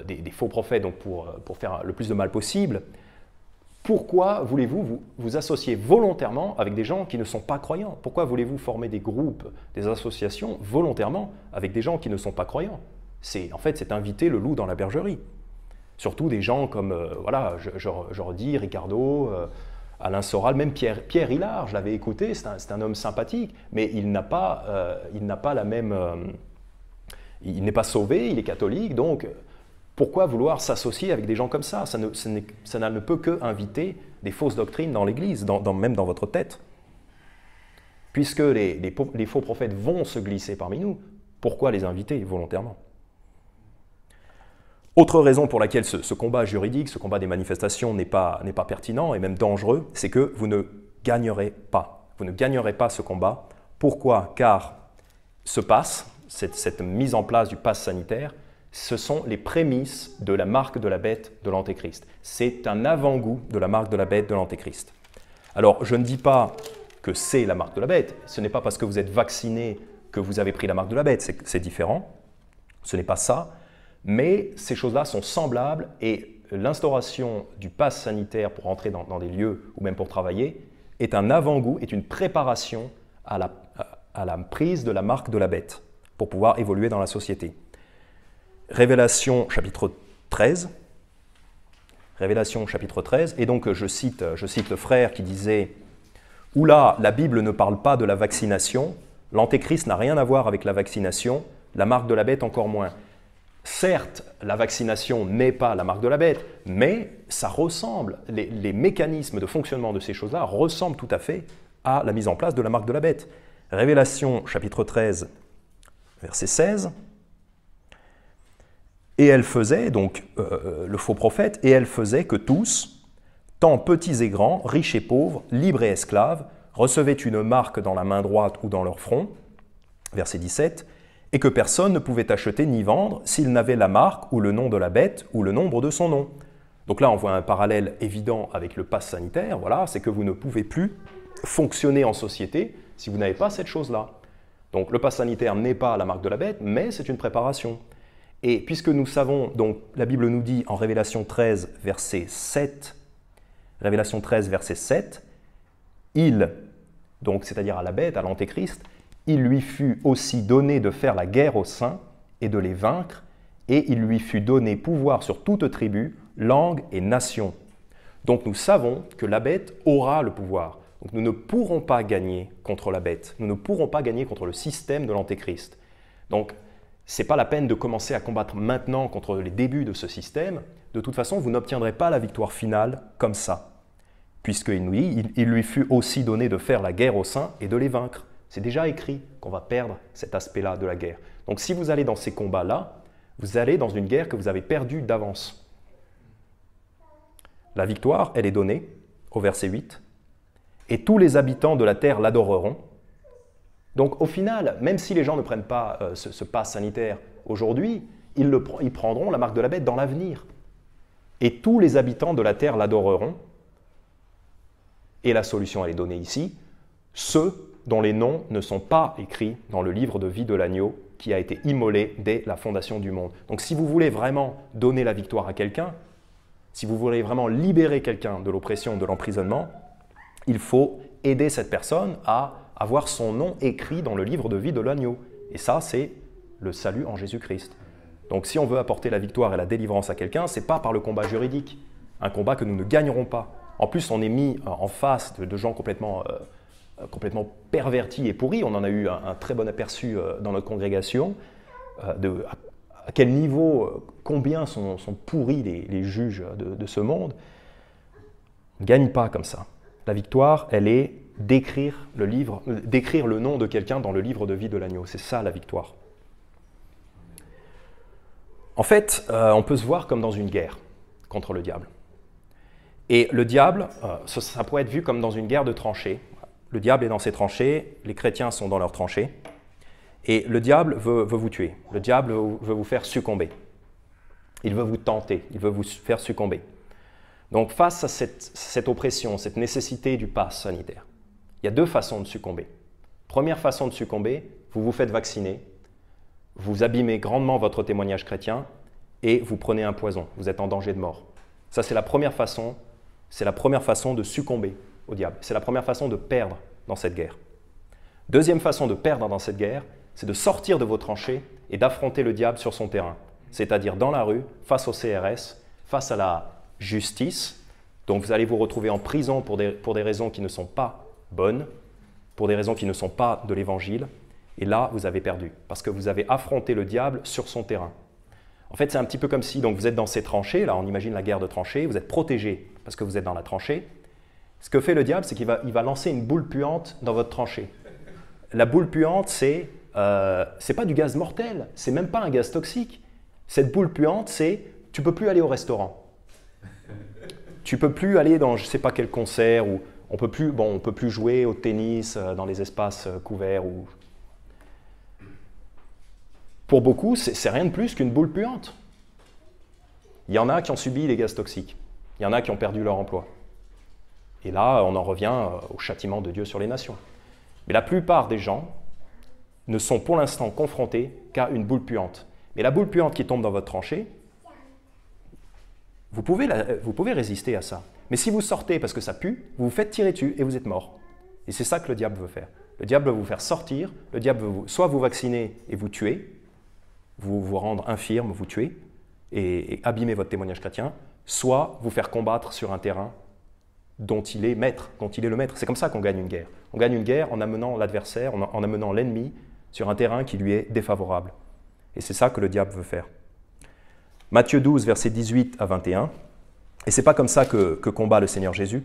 [SPEAKER 1] des faux prophètes, donc pour faire le plus de mal possible, pourquoi voulez-vous vous associer volontairement avec des gens qui ne sont pas croyants? Pourquoi voulez-vous former des groupes, des associations volontairement avec des gens qui ne sont pas croyants? En fait, c'est inviter le loup dans la bergerie. Surtout des gens comme, je redis, Ricardo, Alain Soral, même Pierre Hillard, je l'avais écouté, c'est un homme sympathique, mais il n'a pas la même... il n'est pas sauvé, il est catholique, donc pourquoi vouloir s'associer avec des gens comme ça? Ça ne peut que inviter des fausses doctrines dans l'Église, même dans votre tête. Puisque les faux prophètes vont se glisser parmi nous, pourquoi les inviter volontairement? Autre raison pour laquelle ce combat juridique, ce combat des manifestations n'est pas pertinent et même dangereux, c'est que vous ne gagnerez pas. Vous ne gagnerez pas ce combat. Pourquoi? Car ce pass, cette mise en place du pass sanitaire, ce sont les prémices de la marque de la bête de l'Antéchrist. C'est un avant-goût de la marque de la bête de l'Antéchrist. Alors, je ne dis pas que c'est la marque de la bête. Ce n'est pas parce que vous êtes vacciné que vous avez pris la marque de la bête. C'est différent. Ce n'est pas ça. Mais ces choses-là sont semblables et l'instauration du pass sanitaire pour entrer dans des lieux ou même pour travailler est un avant-goût, est une préparation à la prise de la marque de la bête pour pouvoir évoluer dans la société. Révélation chapitre 13. Révélation chapitre 13. Et donc je cite le frère qui disait « Oula, la Bible ne parle pas de la vaccination, l'Antéchrist n'a rien à voir avec la vaccination, la marque de la bête encore moins. » Certes, la vaccination n'est pas la marque de la bête, mais ça ressemble, les mécanismes de fonctionnement de ces choses-là ressemblent tout à fait à la mise en place de la marque de la bête. Révélation chapitre 13, verset 16. Et elle faisait, donc le faux prophète, et elle faisait que tous, tant petits et grands, riches et pauvres, libres et esclaves, recevaient une marque dans la main droite ou dans leur front, verset 17, et que personne ne pouvait acheter ni vendre s'il n'avait la marque ou le nom de la bête ou le nombre de son nom. Donc là, on voit un parallèle évident avec le pass sanitaire, voilà, c'est que vous ne pouvez plus fonctionner en société si vous n'avez pas cette chose-là. Donc le pass sanitaire n'est pas la marque de la bête, mais c'est une préparation. Et puisque nous savons, donc la Bible nous dit en Révélation 13, verset 7, Révélation 13, verset 7, donc c'est-à-dire à la bête, à l'Antéchrist, il lui fut aussi donné de faire la guerre aux saints et de les vaincre, et il lui fut donné pouvoir sur toute tribu, langue et nation. Donc nous savons que la bête aura le pouvoir. Donc nous ne pourrons pas gagner contre la bête, nous ne pourrons pas gagner contre le système de l'Antéchrist. Donc ce n'est pas la peine de commencer à combattre maintenant contre les débuts de ce système. De toute façon, vous n'obtiendrez pas la victoire finale comme ça, puisqu'il nous dit, il lui fut aussi donné de faire la guerre aux saints et de les vaincre. C'est déjà écrit qu'on va perdre cet aspect-là de la guerre. Donc si vous allez dans ces combats-là, vous allez dans une guerre que vous avez perdue d'avance. La victoire, elle est donnée au verset 8. « Et tous les habitants de la terre l'adoreront. » Donc au final, même si les gens ne prennent pas ce pass sanitaire aujourd'hui, ils prendront la marque de la bête dans l'avenir. Et tous les habitants de la terre l'adoreront. Et la solution, elle est donnée ici. Ceux dont les noms ne sont pas écrits dans le livre de vie de l'agneau qui a été immolé dès la fondation du monde. Donc si vous voulez vraiment donner la victoire à quelqu'un, si vous voulez vraiment libérer quelqu'un de l'oppression, de l'emprisonnement, il faut aider cette personne à avoir son nom écrit dans le livre de vie de l'agneau. Et ça, c'est le salut en Jésus-Christ. Donc si on veut apporter la victoire et la délivrance à quelqu'un, ce n'est pas par le combat juridique, un combat que nous ne gagnerons pas. En plus, on est mis en face de gens complètement pervertis et pourris. On en a eu un très bon aperçu dans notre congrégation, à quel niveau, combien sont pourris les juges de ce monde. On ne gagne pas comme ça. La victoire, elle est d'écrire le nom de quelqu'un dans le livre de vie de l'agneau. C'est ça la victoire. En fait, on peut se voir comme dans une guerre contre le diable. Et le diable, ça pourrait être vu comme dans une guerre de tranchées. Le diable est dans ses tranchées, les chrétiens sont dans leurs tranchées, et le diable veut vous tuer. Le diable veut vous faire succomber. Il veut vous tenter, il veut vous faire succomber. Donc face à cette oppression, cette nécessité du pass sanitaire, il y a deux façons de succomber. Première façon de succomber, vous vous faites vacciner, vous abîmez grandement votre témoignage chrétien et vous prenez un poison, vous êtes en danger de mort. Ça, c'est la première façon de succomber au diable. C'est la première façon de perdre dans cette guerre. Deuxième façon de perdre dans cette guerre, c'est de sortir de vos tranchées et d'affronter le diable sur son terrain, c'est-à-dire dans la rue, face au CRS, face à la justice. Donc vous allez vous retrouver en prison pour des raisons qui ne sont pas bonnes, pour des raisons qui ne sont pas de l'Évangile. Et là, vous avez perdu, parce que vous avez affronté le diable sur son terrain. En fait, c'est un petit peu comme si donc, vous êtes dans ces tranchées, là on imagine la guerre de tranchées, vous êtes protégé parce que vous êtes dans la tranchée. Ce que fait le diable, c'est qu'il va lancer une boule puante dans votre tranchée. La boule puante, c'est pas du gaz mortel, c'est même pas un gaz toxique. Cette boule puante, c'est tu peux plus aller au restaurant. Tu peux plus aller dans je sais pas quel concert, ou on peut plus jouer au tennis dans les espaces couverts. Pour beaucoup, c'est rien de plus qu'une boule puante. Il y en a qui ont subi les gaz toxiques. Il y en a qui ont perdu leur emploi. Et là, on en revient au châtiment de Dieu sur les nations. Mais la plupart des gens ne sont pour l'instant confrontés qu'à une boule puante. Mais la boule puante qui tombe dans votre tranchée, vous pouvez résister à ça. Mais si vous sortez parce que ça pue, vous vous faites tirer dessus et vous êtes mort. Et c'est ça que le diable veut faire. Le diable veut vous faire sortir, le diable veut soit vous vacciner et vous tuer, vous rendre infirme, vous tuer et abîmer votre témoignage chrétien, soit vous faire combattre sur un terrain dont il est maître, dont il est le maître. C'est comme ça qu'on gagne une guerre. On gagne une guerre en amenant l'adversaire, en amenant l'ennemi sur un terrain qui lui est défavorable. Et c'est ça que le diable veut faire. Matthieu 12, versets 18 à 21. Et c'est pas comme ça que combat le Seigneur Jésus.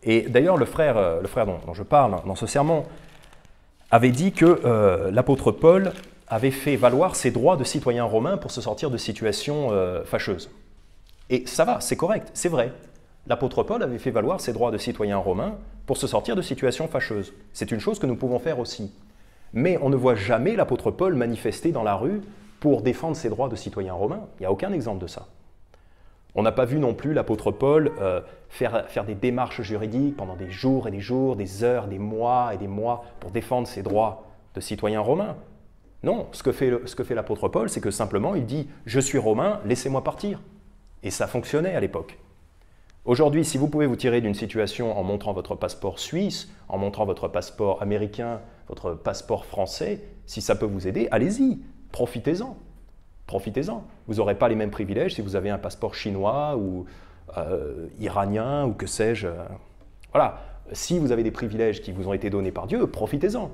[SPEAKER 1] Et d'ailleurs, le frère dont je parle dans ce sermon avait dit que l'apôtre Paul avait fait valoir ses droits de citoyen romain pour se sortir de situations fâcheuses. Et ça va, c'est correct, c'est vrai. L'apôtre Paul avait fait valoir ses droits de citoyen romain pour se sortir de situations fâcheuses. C'est une chose que nous pouvons faire aussi. Mais on ne voit jamais l'apôtre Paul manifester dans la rue pour défendre ses droits de citoyen romain. Il n'y a aucun exemple de ça. On n'a pas vu non plus l'apôtre Paul faire des démarches juridiques pendant des jours et des jours, des heures, des mois et des mois pour défendre ses droits de citoyen romain. Non, ce que fait l'apôtre Paul, c'est que simplement il dit « Je suis romain, laissez-moi partir ». Et ça fonctionnait à l'époque. Aujourd'hui, si vous pouvez vous tirer d'une situation en montrant votre passeport suisse, en montrant votre passeport américain, votre passeport français, si ça peut vous aider, allez-y, profitez-en. Profitez-en. Vous n'aurez pas les mêmes privilèges si vous avez un passeport chinois ou iranien ou que sais-je. Voilà. Si vous avez des privilèges qui vous ont été donnés par Dieu, profitez-en.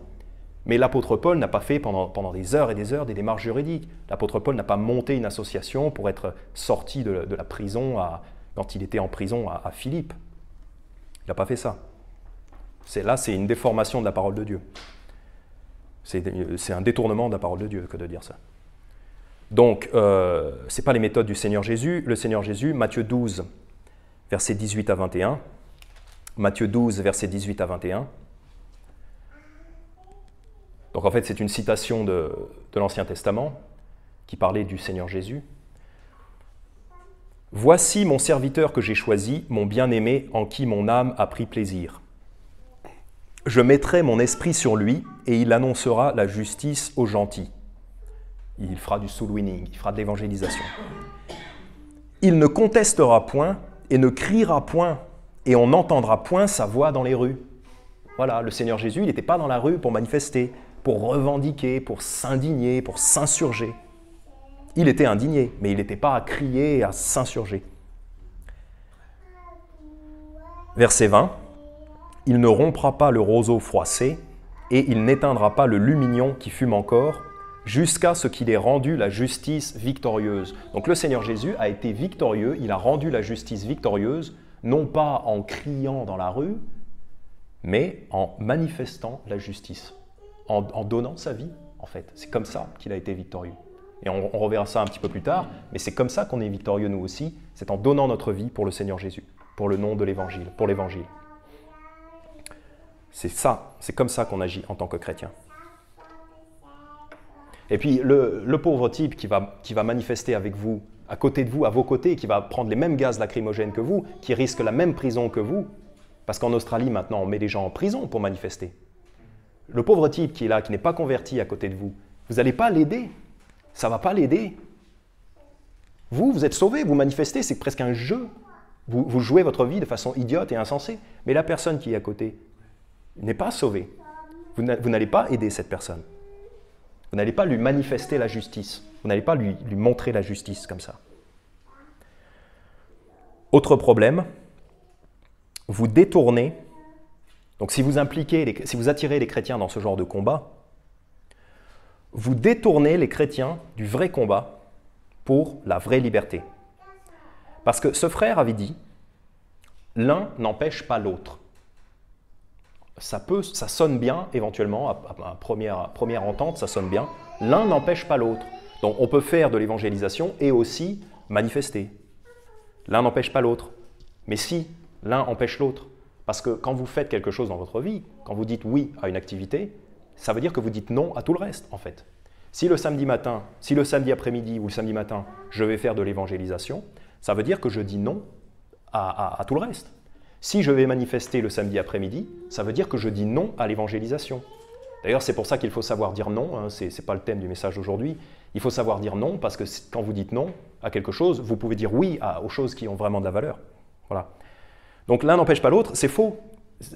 [SPEAKER 1] Mais l'apôtre Paul n'a pas fait pendant des heures et des heures des démarches juridiques. L'apôtre Paul n'a pas monté une association pour être sorti de la prison quand il était en prison à Philippe. Il n'a pas fait ça. Là, c'est une déformation de la parole de Dieu. C'est un détournement de la parole de Dieu que de dire ça. Donc, ce n'est pas les méthodes du Seigneur Jésus. Le Seigneur Jésus, Matthieu 12, versets 18 à 21. Matthieu 12, versets 18 à 21. Donc en fait, c'est une citation de l'Ancien Testament qui parlait du Seigneur Jésus. « Voici mon serviteur que j'ai choisi, mon bien-aimé en qui mon âme a pris plaisir. Je mettrai mon esprit sur lui et il annoncera la justice aux gentils. » Il fera du soul winning, il fera de l'évangélisation. « Il ne contestera point et ne criera point et on n'entendra point sa voix dans les rues. » Voilà, le Seigneur Jésus, il n'était pas dans la rue pour manifester, pour revendiquer, pour s'indigner, pour s'insurger. Il était indigné, mais il n'était pas à crier et à s'insurger. Verset 20. « Il ne rompra pas le roseau froissé et il n'éteindra pas le lumignon qui fume encore, jusqu'à ce qu'il ait rendu la justice victorieuse. » Donc le Seigneur Jésus a été victorieux, il a rendu la justice victorieuse, non pas en criant dans la rue, mais en manifestant la justice, en donnant sa vie, en fait. C'est comme ça qu'il a été victorieux. Et on reverra ça un petit peu plus tard, mais c'est comme ça qu'on est victorieux nous aussi, c'est en donnant notre vie pour le Seigneur Jésus, pour le nom de l'Évangile, pour l'Évangile. C'est ça, c'est comme ça qu'on agit en tant que chrétien. Et puis le pauvre type qui va manifester avec vous, à côté de vous, à vos côtés, qui va prendre les mêmes gaz lacrymogènes que vous, qui risque la même prison que vous, parce qu'en Australie maintenant on met les gens en prison pour manifester. Le pauvre type qui est là, qui n'est pas converti à côté de vous, vous n'allez pas l'aider. Ça ne va pas l'aider. Vous êtes sauvé, vous manifestez, c'est presque un jeu. Vous jouez votre vie de façon idiote et insensée. Mais la personne qui est à côté n'est pas sauvée. Vous n'allez pas aider cette personne. Vous n'allez pas lui manifester la justice. Vous n'allez pas lui montrer la justice comme ça. Autre problème, vous détournez. Donc si vous attirez les chrétiens dans ce genre de combat, vous détournez les chrétiens du vrai combat pour la vraie liberté. Parce que ce frère avait dit, l'un n'empêche pas l'autre. Ça sonne bien, éventuellement, à première entente, ça sonne bien. L'un n'empêche pas l'autre. Donc on peut faire de l'évangélisation et aussi manifester. L'un n'empêche pas l'autre. Mais si, l'un empêche l'autre. Parce que quand vous faites quelque chose dans votre vie, quand vous dites oui à une activité, ça veut dire que vous dites non à tout le reste, en fait. Si le samedi matin, si le samedi après-midi ou le samedi matin, je vais faire de l'évangélisation, ça veut dire que je dis non à tout le reste. Si je vais manifester le samedi après-midi, ça veut dire que je dis non à l'évangélisation. D'ailleurs, c'est pour ça qu'il faut savoir dire non, hein, ce n'est pas le thème du message d'aujourd'hui. Il faut savoir dire non parce que quand vous dites non à quelque chose, vous pouvez dire oui aux choses qui ont vraiment de la valeur. Voilà. Donc l'un n'empêche pas l'autre, c'est faux.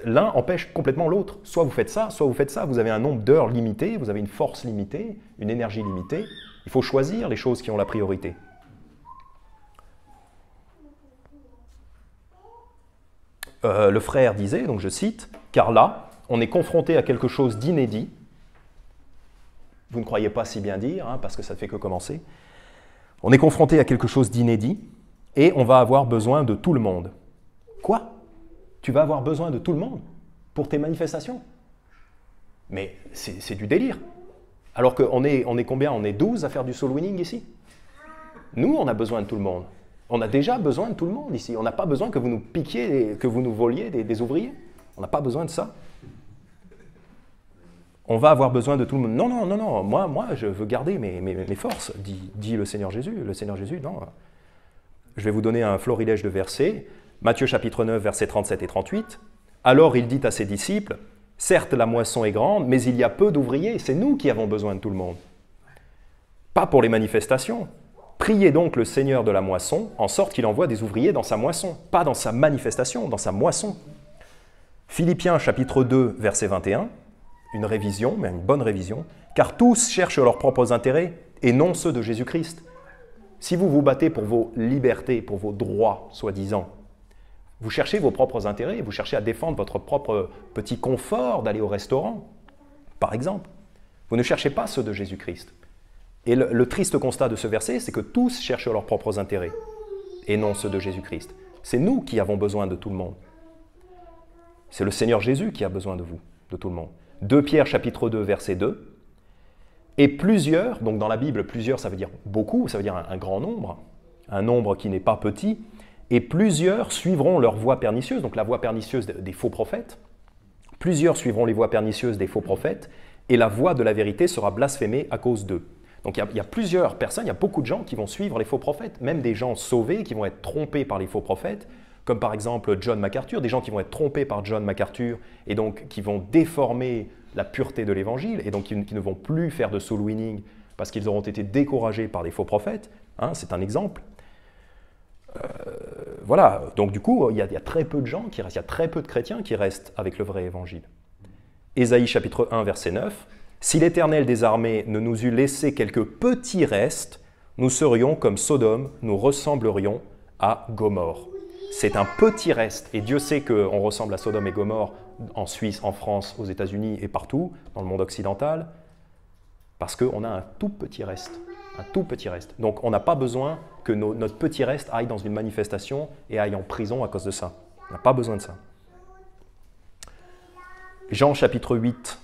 [SPEAKER 1] L'un empêche complètement l'autre. Soit vous faites ça, soit vous faites ça. Vous avez un nombre d'heures limité, vous avez une force limitée, une énergie limitée. Il faut choisir les choses qui ont la priorité. Le frère disait, donc je cite, « Car là, on est confronté à quelque chose d'inédit. » Vous ne croyez pas si bien dire, hein, parce que ça ne fait que commencer. « On est confronté à quelque chose d'inédit et on va avoir besoin de tout le monde. » Quoi ? Tu vas avoir besoin de tout le monde pour tes manifestations? Mais c'est du délire. Alors qu'on est combien? On est 12 à faire du soul winning ici. Nous, on a besoin de tout le monde. On a déjà besoin de tout le monde ici. On n'a pas besoin que vous nous piquiez, que vous nous voliez des ouvriers. On n'a pas besoin de ça. On va avoir besoin de tout le monde. Non, non, non, non. Moi je veux garder mes forces, dit le Seigneur Jésus. Le Seigneur Jésus, non. Je vais vous donner un florilège de versets. Matthieu chapitre 9, versets 37 et 38. « Alors il dit à ses disciples, « Certes, la moisson est grande, mais il y a peu d'ouvriers. C'est nous qui avons besoin de tout le monde. Pas pour les manifestations. Priez donc le Seigneur de la moisson, en sorte qu'il envoie des ouvriers dans sa moisson. Pas dans sa manifestation, dans sa moisson. » Philippiens chapitre 2, verset 21. Une révision, mais une bonne révision. « Car tous cherchent leurs propres intérêts, et non ceux de Jésus-Christ. » Si vous vous battez pour vos libertés, pour vos droits, soi-disant, vous cherchez vos propres intérêts, vous cherchez à défendre votre propre petit confort d'aller au restaurant, par exemple. Vous ne cherchez pas ceux de Jésus-Christ. Et le triste constat de ce verset, c'est que tous cherchent leurs propres intérêts, et non ceux de Jésus-Christ. C'est nous qui avons besoin de tout le monde. C'est le Seigneur Jésus qui a besoin de vous, de tout le monde. 2 Pierre chapitre 2, verset 2. Et plusieurs, donc dans la Bible, plusieurs ça veut dire beaucoup, ça veut dire un grand nombre, un nombre qui n'est pas petit, et plusieurs suivront leur voie pernicieuse, donc la voie pernicieuse des faux prophètes. Plusieurs suivront les voies pernicieuses des faux prophètes et la voix de la vérité sera blasphémée à cause d'eux. Donc il y a plusieurs personnes, il y a beaucoup de gens qui vont suivre les faux prophètes, même des gens sauvés qui vont être trompés par les faux prophètes, comme par exemple John MacArthur, des gens qui vont être trompés par John MacArthur et donc qui vont déformer la pureté de l'évangile et donc qui ne vont plus faire de soul winning parce qu'ils auront été découragés par les faux prophètes. Hein, c'est un exemple. Voilà, donc du coup, il y a très peu de gens qui restent, il y a très peu de chrétiens qui restent avec le vrai évangile. Ésaïe chapitre 1, verset 9. « Si l'Éternel des armées ne nous eût laissé quelques petits restes, nous serions comme Sodome, nous ressemblerions à Gomorrhe. » C'est un petit reste, et Dieu sait qu'on ressemble à Sodome et Gomorrhe en Suisse, en France, aux États-Unis et partout, dans le monde occidental, parce qu'on a un tout petit reste. Un tout petit reste. Donc on n'a pas besoin que notre petit reste aille dans une manifestation et aille en prison à cause de ça. On n'a pas besoin de ça. Jean chapitre 8,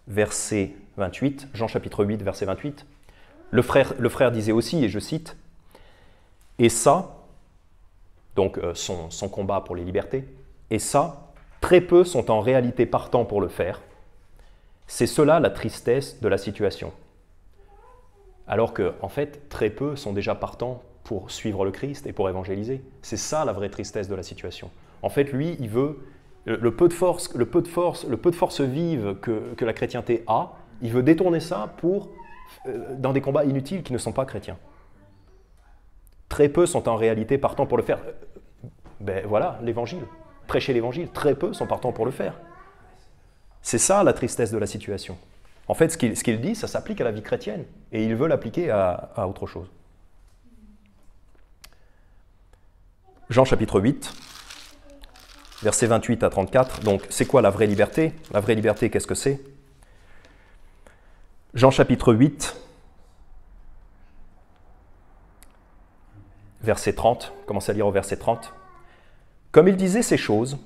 [SPEAKER 1] verset 28. Jean chapitre 8, verset 28. Le frère disait aussi, et je cite, « Et ça, donc son combat pour les libertés, et ça, très peu sont en réalité partants pour le faire. C'est cela la tristesse de la situation. » Alors que, en fait, très peu sont déjà partants pour suivre le Christ et pour évangéliser. C'est ça la vraie tristesse de la situation. En fait, lui, il veut le peu de force vive que la chrétienté a, il veut détourner ça dans des combats inutiles qui ne sont pas chrétiens. Très peu sont en réalité partants pour le faire. Ben voilà, l'évangile. Prêcher l'évangile, très peu sont partants pour le faire. C'est ça la tristesse de la situation. En fait, ce qu'il dit, ça s'applique à la vie chrétienne, et il veut l'appliquer à autre chose. Jean chapitre 8, versets 28 à 34. Donc, c'est quoi la vraie liberté? La vraie liberté, qu'est-ce que c'est? Jean chapitre 8, verset 30. Commencez à lire au verset 30. « Comme il disait ces choses,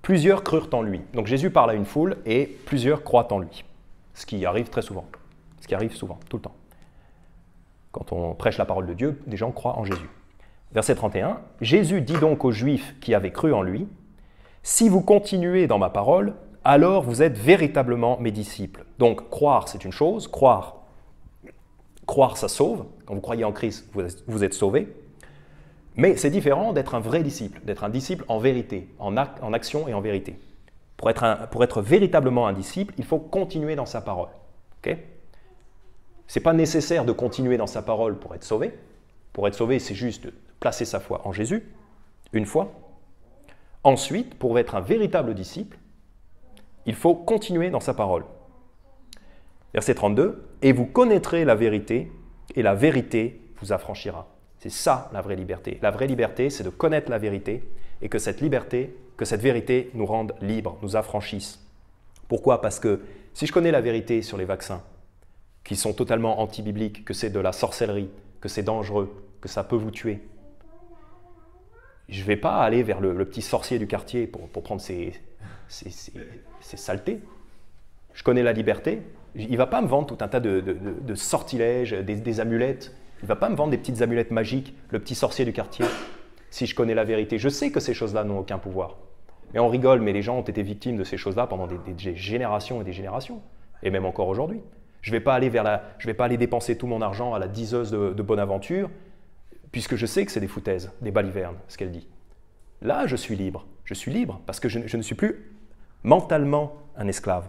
[SPEAKER 1] plusieurs crurent en lui. » Donc Jésus parle à une foule et plusieurs croient en lui. Ce qui arrive très souvent. Ce qui arrive souvent, tout le temps. Quand on prêche la parole de Dieu, des gens croient en Jésus. Verset 31. « Jésus dit donc aux Juifs qui avaient cru en lui, « Si vous continuez dans ma parole, alors vous êtes véritablement mes disciples. » Donc croire, c'est une chose. Croire, ça sauve. Quand vous croyez en Christ, vous êtes sauvés. Mais c'est différent d'être un vrai disciple, d'être un disciple en vérité, en action et en vérité. Pour être véritablement un disciple, il faut continuer dans sa parole. Okay? Ce n'est pas nécessaire de continuer dans sa parole pour être sauvé. Pour être sauvé, c'est juste de placer sa foi en Jésus, une fois. Ensuite, pour être un véritable disciple, il faut continuer dans sa parole. Verset 32, « Et vous connaîtrez la vérité, et la vérité vous affranchira. » C'est ça la vraie liberté. La vraie liberté, c'est de connaître la vérité et que cette vérité nous rende libres, nous affranchisse. Pourquoi? Parce que si je connais la vérité sur les vaccins, qui sont totalement anti-bibliques, que c'est de la sorcellerie, que c'est dangereux, que ça peut vous tuer, je ne vais pas aller vers le petit sorcier du quartier pour prendre ses saletés. Je connais la liberté. Il ne va pas me vendre tout un tas de sortilèges, des amulettes. Il ne va pas me vendre des petites amulettes magiques, le petit sorcier du quartier, si je connais la vérité. Je sais que ces choses-là n'ont aucun pouvoir. Mais on rigole, mais les gens ont été victimes de ces choses-là pendant des générations et des générations, et même encore aujourd'hui. Je ne vais pas aller dépenser tout mon argent à la diseuse de Bonaventure, puisque je sais que c'est des foutaises, des balivernes, ce qu'elle dit. Là, je suis libre. Je suis libre parce que je ne suis plus mentalement un esclave.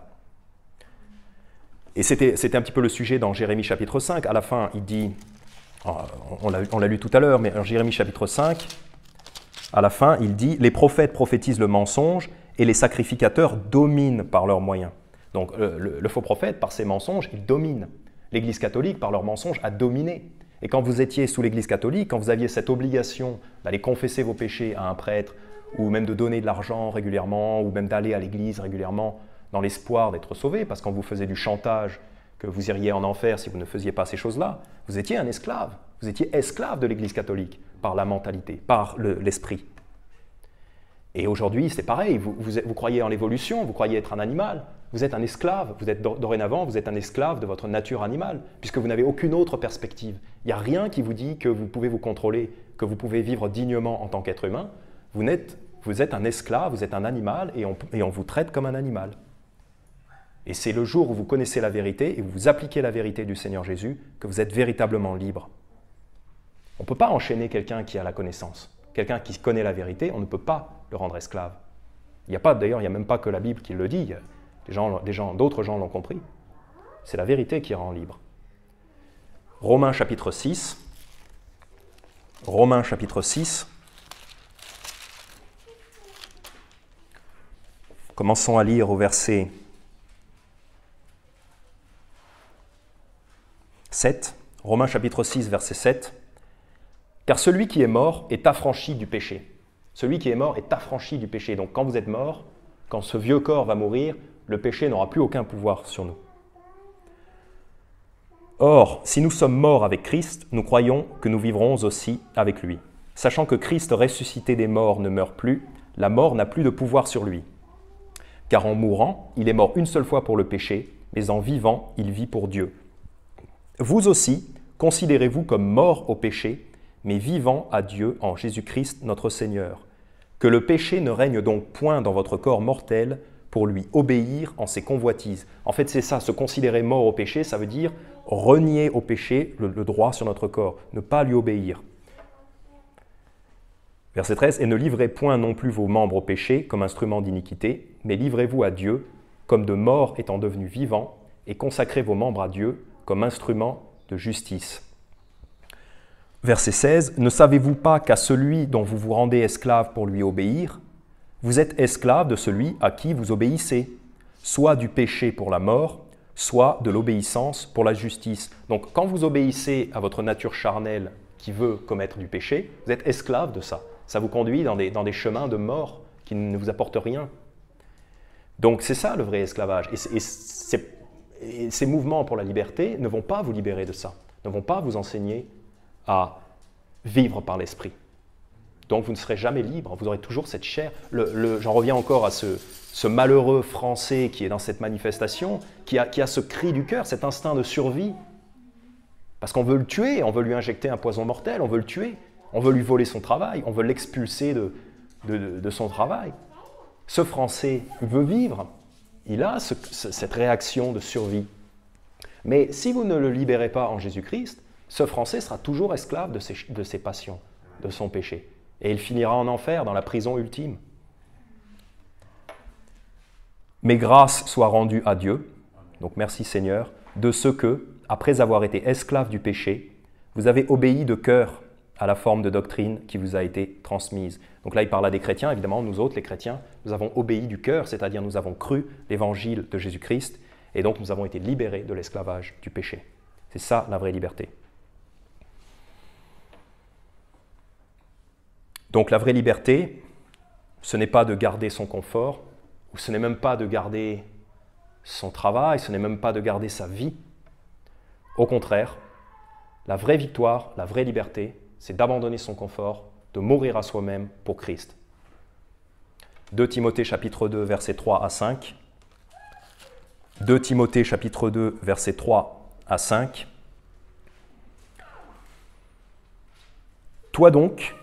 [SPEAKER 1] Et c'était un petit peu le sujet dans Jérémie chapitre 5. À la fin, il dit... On l'a lu tout à l'heure, mais en Jérémie chapitre 5, à la fin, il dit « Les prophètes prophétisent le mensonge et les sacrificateurs dominent par leurs moyens. » Donc le faux prophète, par ses mensonges, il domine. L'Église catholique, par leurs mensonges, a dominé. Et quand vous étiez sous l'Église catholique, quand vous aviez cette obligation d'aller confesser vos péchés à un prêtre, ou même de donner de l'argent régulièrement, ou même d'aller à l'Église régulièrement, dans l'espoir d'être sauvé, parce qu'on vous faisait du chantage, que vous iriez en enfer si vous ne faisiez pas ces choses-là, vous étiez un esclave. Vous étiez esclave de l'Église catholique, par la mentalité, par l'esprit. Et aujourd'hui, c'est pareil, vous croyez en l'évolution, vous croyez être un animal, vous êtes un esclave, dorénavant, vous êtes un esclave de votre nature animale, puisque vous n'avez aucune autre perspective. Il n'y a rien qui vous dit que vous pouvez vous contrôler, que vous pouvez vivre dignement en tant qu'être humain. Vous Vous êtes un esclave, vous êtes un animal, et on vous traite comme un animal. Et c'est le jour où vous connaissez la vérité et où vous appliquez la vérité du Seigneur Jésus que vous êtes véritablement libre. On ne peut pas enchaîner quelqu'un qui a la connaissance. Quelqu'un qui connaît la vérité, on ne peut pas le rendre esclave. D'ailleurs, il n'y a même pas que la Bible qui le dit. D'autres gens l'ont compris. C'est la vérité qui rend libre. Romains chapitre 6. Romains chapitre 6. Commençons à lire au verset 7. Romains chapitre 6, verset 7. Car celui qui est mort est affranchi du péché. Celui qui est mort est affranchi du péché. Donc quand vous êtes mort, quand ce vieux corps va mourir, le péché n'aura plus aucun pouvoir sur nous. Or, si nous sommes morts avec Christ, nous croyons que nous vivrons aussi avec lui. Sachant que Christ ressuscité des morts ne meurt plus, la mort n'a plus de pouvoir sur lui. Car en mourant, il est mort une seule fois pour le péché, mais en vivant, il vit pour Dieu. Vous aussi, considérez-vous comme morts au péché, mais vivant à Dieu en Jésus-Christ notre Seigneur. Que le péché ne règne donc point dans votre corps mortel pour lui obéir en ses convoitises. En fait, c'est ça, se considérer mort au péché, ça veut dire renier au péché le droit sur notre corps, ne pas lui obéir. Verset 13, « Et ne livrez point non plus vos membres au péché comme instruments d'iniquité, mais livrez-vous à Dieu comme de morts étant devenus vivants, et consacrez vos membres à Dieu comme instruments de justice. » Verset 16, « Ne savez-vous pas qu'à celui dont vous vous rendez esclave pour lui obéir, vous êtes esclave de celui à qui vous obéissez, soit du péché pour la mort, soit de l'obéissance pour la justice. » Donc quand vous obéissez à votre nature charnelle qui veut commettre du péché, vous êtes esclave de ça. Ça vous conduit dans des chemins de mort qui ne vous apportent rien. Donc c'est ça le vrai esclavage. Et ces mouvements pour la liberté ne vont pas vous libérer de ça, ne vont pas vous enseigner à vivre par l'esprit. Donc vous ne serez jamais libre, vous aurez toujours cette chair. J'en reviens encore à ce malheureux Français qui est dans cette manifestation, qui a ce cri du cœur, cet instinct de survie. Parce qu'on veut le tuer, on veut lui injecter un poison mortel, on veut le tuer, on veut lui voler son travail, on veut l'expulser de son travail. Ce Français veut vivre, il a cette réaction de survie. Mais si vous ne le libérez pas en Jésus-Christ, ce Français sera toujours esclave de ses passions, de son péché. Et il finira en enfer, dans la prison ultime. Mais grâce soit rendue à Dieu, donc merci Seigneur, de ce que, après avoir été esclave du péché, vous avez obéi de cœur à la forme de doctrine qui vous a été transmise. Donc là, il parle à des chrétiens, évidemment, nous autres, les chrétiens, nous avons obéi du cœur, c'est-à-dire nous avons cru l'évangile de Jésus-Christ, et donc nous avons été libérés de l'esclavage du péché. C'est ça la vraie liberté. Donc la vraie liberté, ce n'est pas de garder son confort, ou ce n'est même pas de garder son travail, ce n'est même pas de garder sa vie. Au contraire, la vraie victoire, la vraie liberté, c'est d'abandonner son confort, de mourir à soi-même pour Christ. 2 Timothée chapitre 2, versets 3 à 5. 2 Timothée chapitre 2, versets 3 à 5. Toi donc,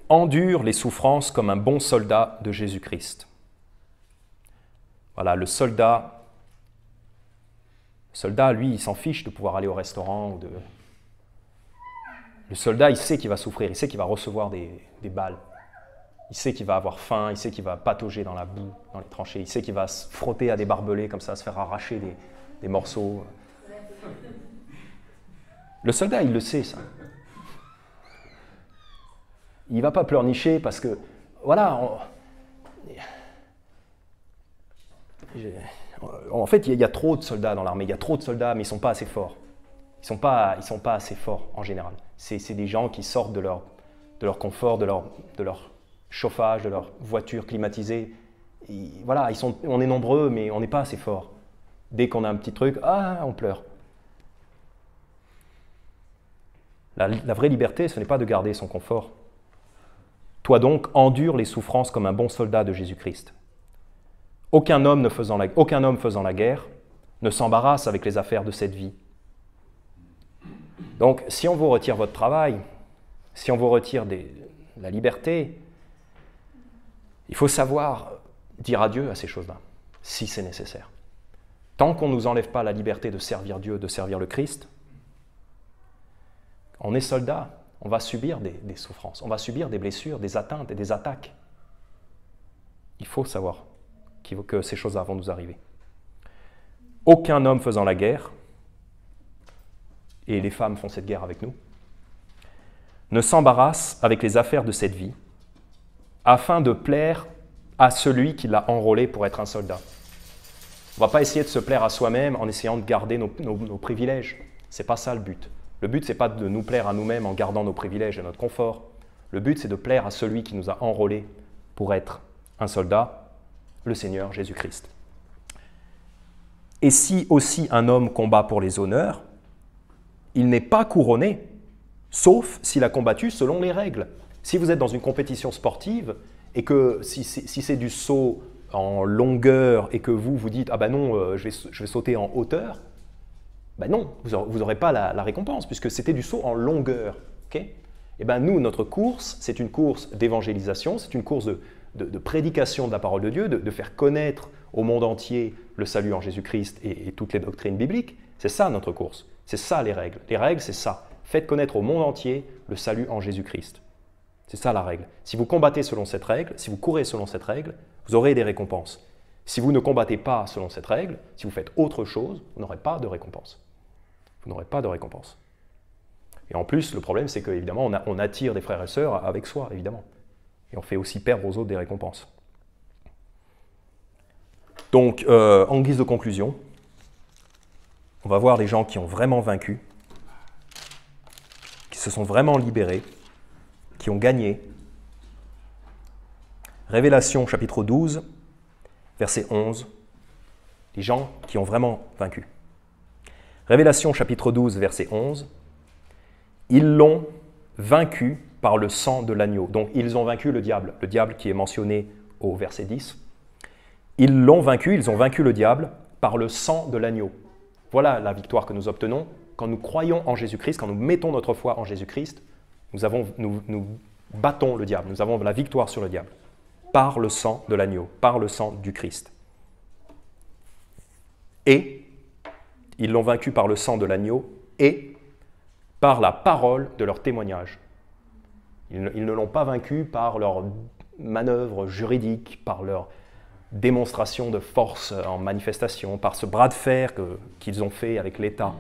[SPEAKER 1] endure les souffrances comme un bon soldat de Jésus-Christ. Voilà, le soldat, lui, il s'en fiche de pouvoir aller au restaurant. Le soldat, il sait qu'il va souffrir, il sait qu'il va recevoir des balles. Il sait qu'il va avoir faim, il sait qu'il va patauger dans la boue, dans les tranchées. Il sait qu'il va se frotter à des barbelés comme ça, se faire arracher des morceaux. Le soldat, il le sait, ça. Il ne va pas pleurnicher parce que, voilà, en fait, il y a trop de soldats dans l'armée, il y a trop de soldats, mais ils ne sont pas assez forts. Ils sont pas assez forts en général. C'est des gens qui sortent de leur confort, de leur chauffage, de leur voiture climatisée. Voilà, on est nombreux, mais on n'est pas assez forts. Dès qu'on a un petit truc, on pleure. La vraie liberté, ce n'est pas de garder son confort. Toi donc, endure les souffrances comme un bon soldat de Jésus-Christ. Aucun homme faisant la guerre ne s'embarrasse avec les affaires de cette vie. Donc, si on vous retire votre travail, si on vous retire la liberté, Il faut savoir dire adieu à ces choses-là, si c'est nécessaire. Tant qu'on ne nous enlève pas la liberté de servir Dieu, de servir le Christ, on est soldat, on va subir des souffrances, on va subir des blessures, des atteintes et des attaques. Il faut savoir que ces choses-là vont nous arriver. Aucun homme faisant la guerre, et les femmes font cette guerre avec nous, ne s'embarrasse avec les affaires de cette vie, afin de plaire à celui qui l'a enrôlé pour être un soldat. On ne va pas essayer de se plaire à soi-même en essayant de garder nos privilèges. Ce n'est pas ça le but. Le but, ce n'est pas de nous plaire à nous-mêmes en gardant nos privilèges et notre confort. Le but, c'est de plaire à celui qui nous a enrôlés pour être un soldat, le Seigneur Jésus-Christ. Et si aussi un homme combat pour les honneurs, il n'est pas couronné, sauf s'il a combattu selon les règles. Si vous êtes dans une compétition sportive et que si c'est du saut en longueur et que vous dites « Ah ben non, je vais sauter en hauteur », ben non, vous n'aurez pas la récompense puisque c'était du saut en longueur. Okay. Et ben nous, notre course, c'est une course d'évangélisation, c'est une course de prédication de la parole de Dieu, de faire connaître au monde entier le salut en Jésus-Christ et toutes les doctrines bibliques. C'est ça notre course, c'est ça les règles. Les règles, c'est ça. Faites connaître au monde entier le salut en Jésus-Christ. C'est ça la règle. Si vous combattez selon cette règle, si vous courez selon cette règle, vous aurez des récompenses. Si vous ne combattez pas selon cette règle, si vous faites autre chose, vous n'aurez pas de récompense. Vous n'aurez pas de récompense. Et en plus, le problème, c'est qu'évidemment, on attire des frères et sœurs avec soi, évidemment. Et on fait aussi perdre aux autres des récompenses. Donc, en guise de conclusion, on va voir des gens qui ont vraiment vaincu, qui se sont vraiment libérés, qui ont gagné. Révélation chapitre 12, verset 11, les gens qui ont vraiment vaincu. Révélation chapitre 12, verset 11, ils l'ont vaincu par le sang de l'agneau. Donc ils ont vaincu le diable qui est mentionné au verset 10. Ils l'ont vaincu, ils ont vaincu le diable par le sang de l'agneau. Voilà la victoire que nous obtenons quand nous croyons en Jésus-Christ, quand nous mettons notre foi en Jésus-Christ. Nous battons le diable, nous avons la victoire sur le diable par le sang de l'agneau, par le sang du Christ. Et ils l'ont vaincu par le sang de l'agneau et par la parole de leur témoignage. Ils ne l'ont pas vaincu par leur manœuvre juridique, par leur démonstration de force en manifestation, par ce bras de fer qu'ils ont fait avec l'État.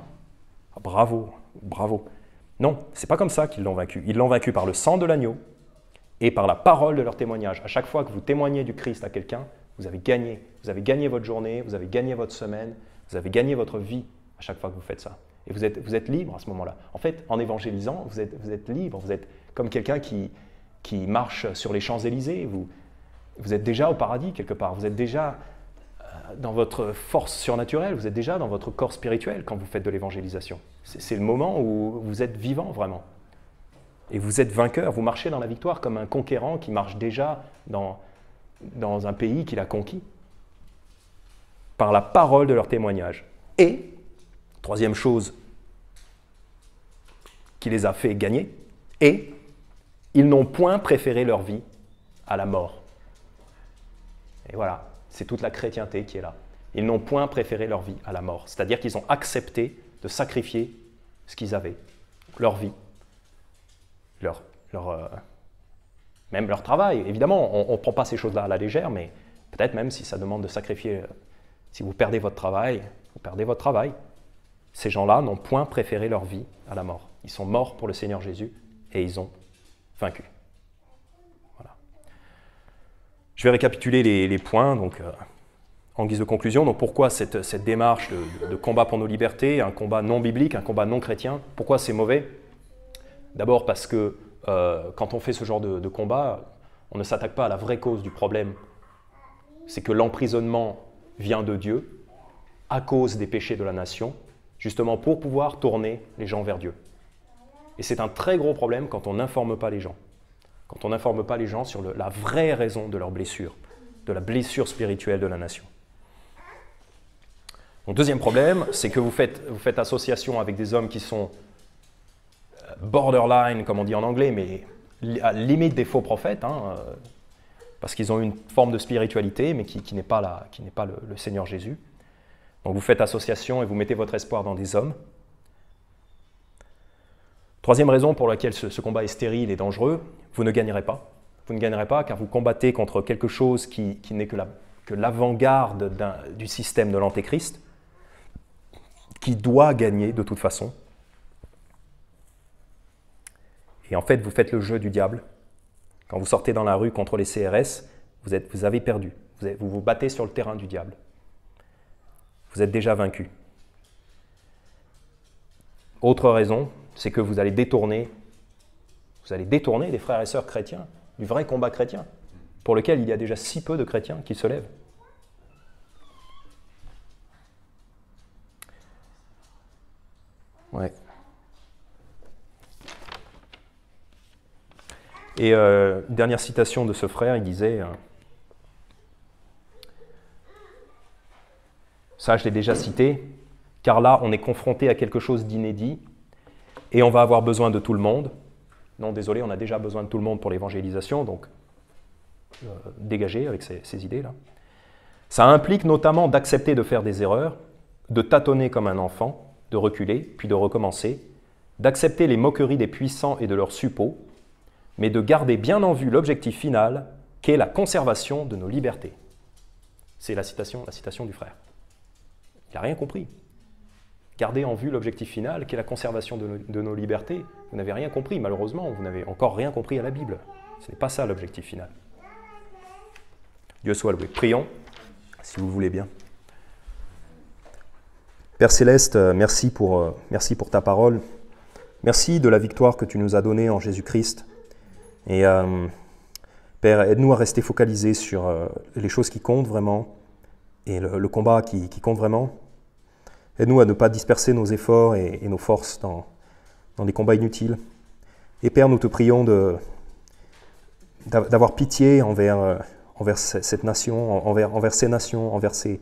[SPEAKER 1] Ah, bravo, bravo. Non, ce n'est pas comme ça qu'ils l'ont vaincu. Ils l'ont vaincu par le sang de l'agneau et par la parole de leur témoignage. À chaque fois que vous témoignez du Christ à quelqu'un, vous avez gagné. Vous avez gagné votre journée, vous avez gagné votre semaine, vous avez gagné votre vie à chaque fois que vous faites ça. Et vous êtes libre à ce moment-là. En fait, en évangélisant, vous êtes libre. Vous êtes comme quelqu'un qui marche sur les Champs-Élysées. Vous êtes déjà au paradis quelque part. Vous êtes déjà dans votre force surnaturelle. Vous êtes déjà dans votre corps spirituel quand vous faites de l'évangélisation. C'est le moment où vous êtes vivant vraiment. Et vous êtes vainqueur. Vous marchez dans la victoire comme un conquérant qui marche déjà dans un pays qu'il a conquis. Par la parole de leur témoignage. Et, troisième chose qui les a fait gagner, et ils n'ont point préféré leur vie à la mort. Et voilà, c'est toute la chrétienté qui est là. Ils n'ont point préféré leur vie à la mort. C'est-à-dire qu'ils ont accepté de sacrifier ce qu'ils avaient, leur vie, même leur travail. Évidemment, on ne prend pas ces choses-là à la légère, mais peut-être même si ça demande de sacrifier, si vous perdez votre travail, vous perdez votre travail. Ces gens-là n'ont point préféré leur vie à la mort. Ils sont morts pour le Seigneur Jésus et ils ont vaincu. Voilà. Je vais récapituler les points donc, en guise de conclusion. Donc, pourquoi cette démarche de combat pour nos libertés, un combat non biblique, un combat non chrétien, pourquoi c'est mauvais? D'abord parce que quand on fait ce genre de combat, on ne s'attaque pas à la vraie cause du problème. C'est que l'emprisonnement vient de Dieu à cause des péchés de la nation, justement pour pouvoir tourner les gens vers Dieu. Et c'est un très gros problème quand on n'informe pas les gens. Quand on n'informe pas les gens sur la vraie raison de leur blessure, de la blessure spirituelle de la nation. Donc, deuxième problème, c'est que vous faites association avec des hommes qui sont borderline, comme on dit en anglais, mais à limite des faux prophètes. parce qu'ils ont une forme de spiritualité, mais qui n'est pas, le Seigneur Jésus. Donc vous faites association et vous mettez votre espoir dans des hommes. Troisième raison pour laquelle ce combat est stérile et dangereux, vous ne gagnerez pas. Vous ne gagnerez pas car vous combattez contre quelque chose qui n'est que l'avant-garde du système de l'Antéchrist, qui doit gagner de toute façon. Et en fait, vous faites le jeu du diable. Quand vous sortez dans la rue contre les CRS, vous avez perdu. Vous vous battez sur le terrain du diable. Vous êtes déjà vaincu. Autre raison, c'est que vous allez détourner des frères et sœurs chrétiens du vrai combat chrétien, pour lequel il y a déjà si peu de chrétiens qui se lèvent. Ouais. Et une dernière citation de ce frère, il disait ça je l'ai déjà cité, car là on est confronté à quelque chose d'inédit et on va avoir besoin de tout le monde. Non, désolé, on a déjà besoin de tout le monde pour l'évangélisation, donc dégagez avec ces idées-là. Ça implique notamment d'accepter de faire des erreurs, de tâtonner comme un enfant, de reculer, puis de recommencer, d'accepter les moqueries des puissants et de leurs suppôts, mais de garder bien en vue l'objectif final, qu'est la conservation de nos libertés. C'est la citation du frère. Il n'a rien compris. Gardez en vue l'objectif final, qu'est la conservation de nos libertés. Vous n'avez rien compris, malheureusement, vous n'avez encore rien compris à la Bible. Ce n'est pas ça l'objectif final. Dieu soit loué. Prions, si vous voulez bien. Père Céleste, merci pour ta parole. Merci de la victoire que tu nous as donnée en Jésus-Christ. Et Père, aide-nous à rester focalisés sur les choses qui comptent vraiment et le combat qui compte vraiment. Aide-nous à ne pas disperser nos efforts et nos forces dans des combats inutiles. Et Père, nous te prions d'avoir pitié envers cette nation, envers ces nations, envers ces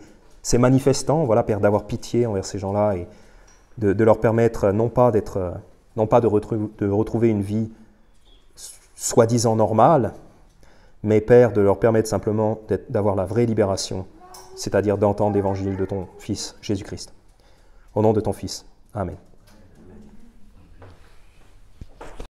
[SPEAKER 1] manifestants. Voilà, Père, d'avoir pitié envers ces gens-là et de leur permettre non pas de retrouver une vie soi-disant normale, mais Père, de leur permettre simplement d'avoir la vraie libération, c'est-à-dire d'entendre l'évangile de ton Fils Jésus-Christ. Au nom de ton Fils. Amen.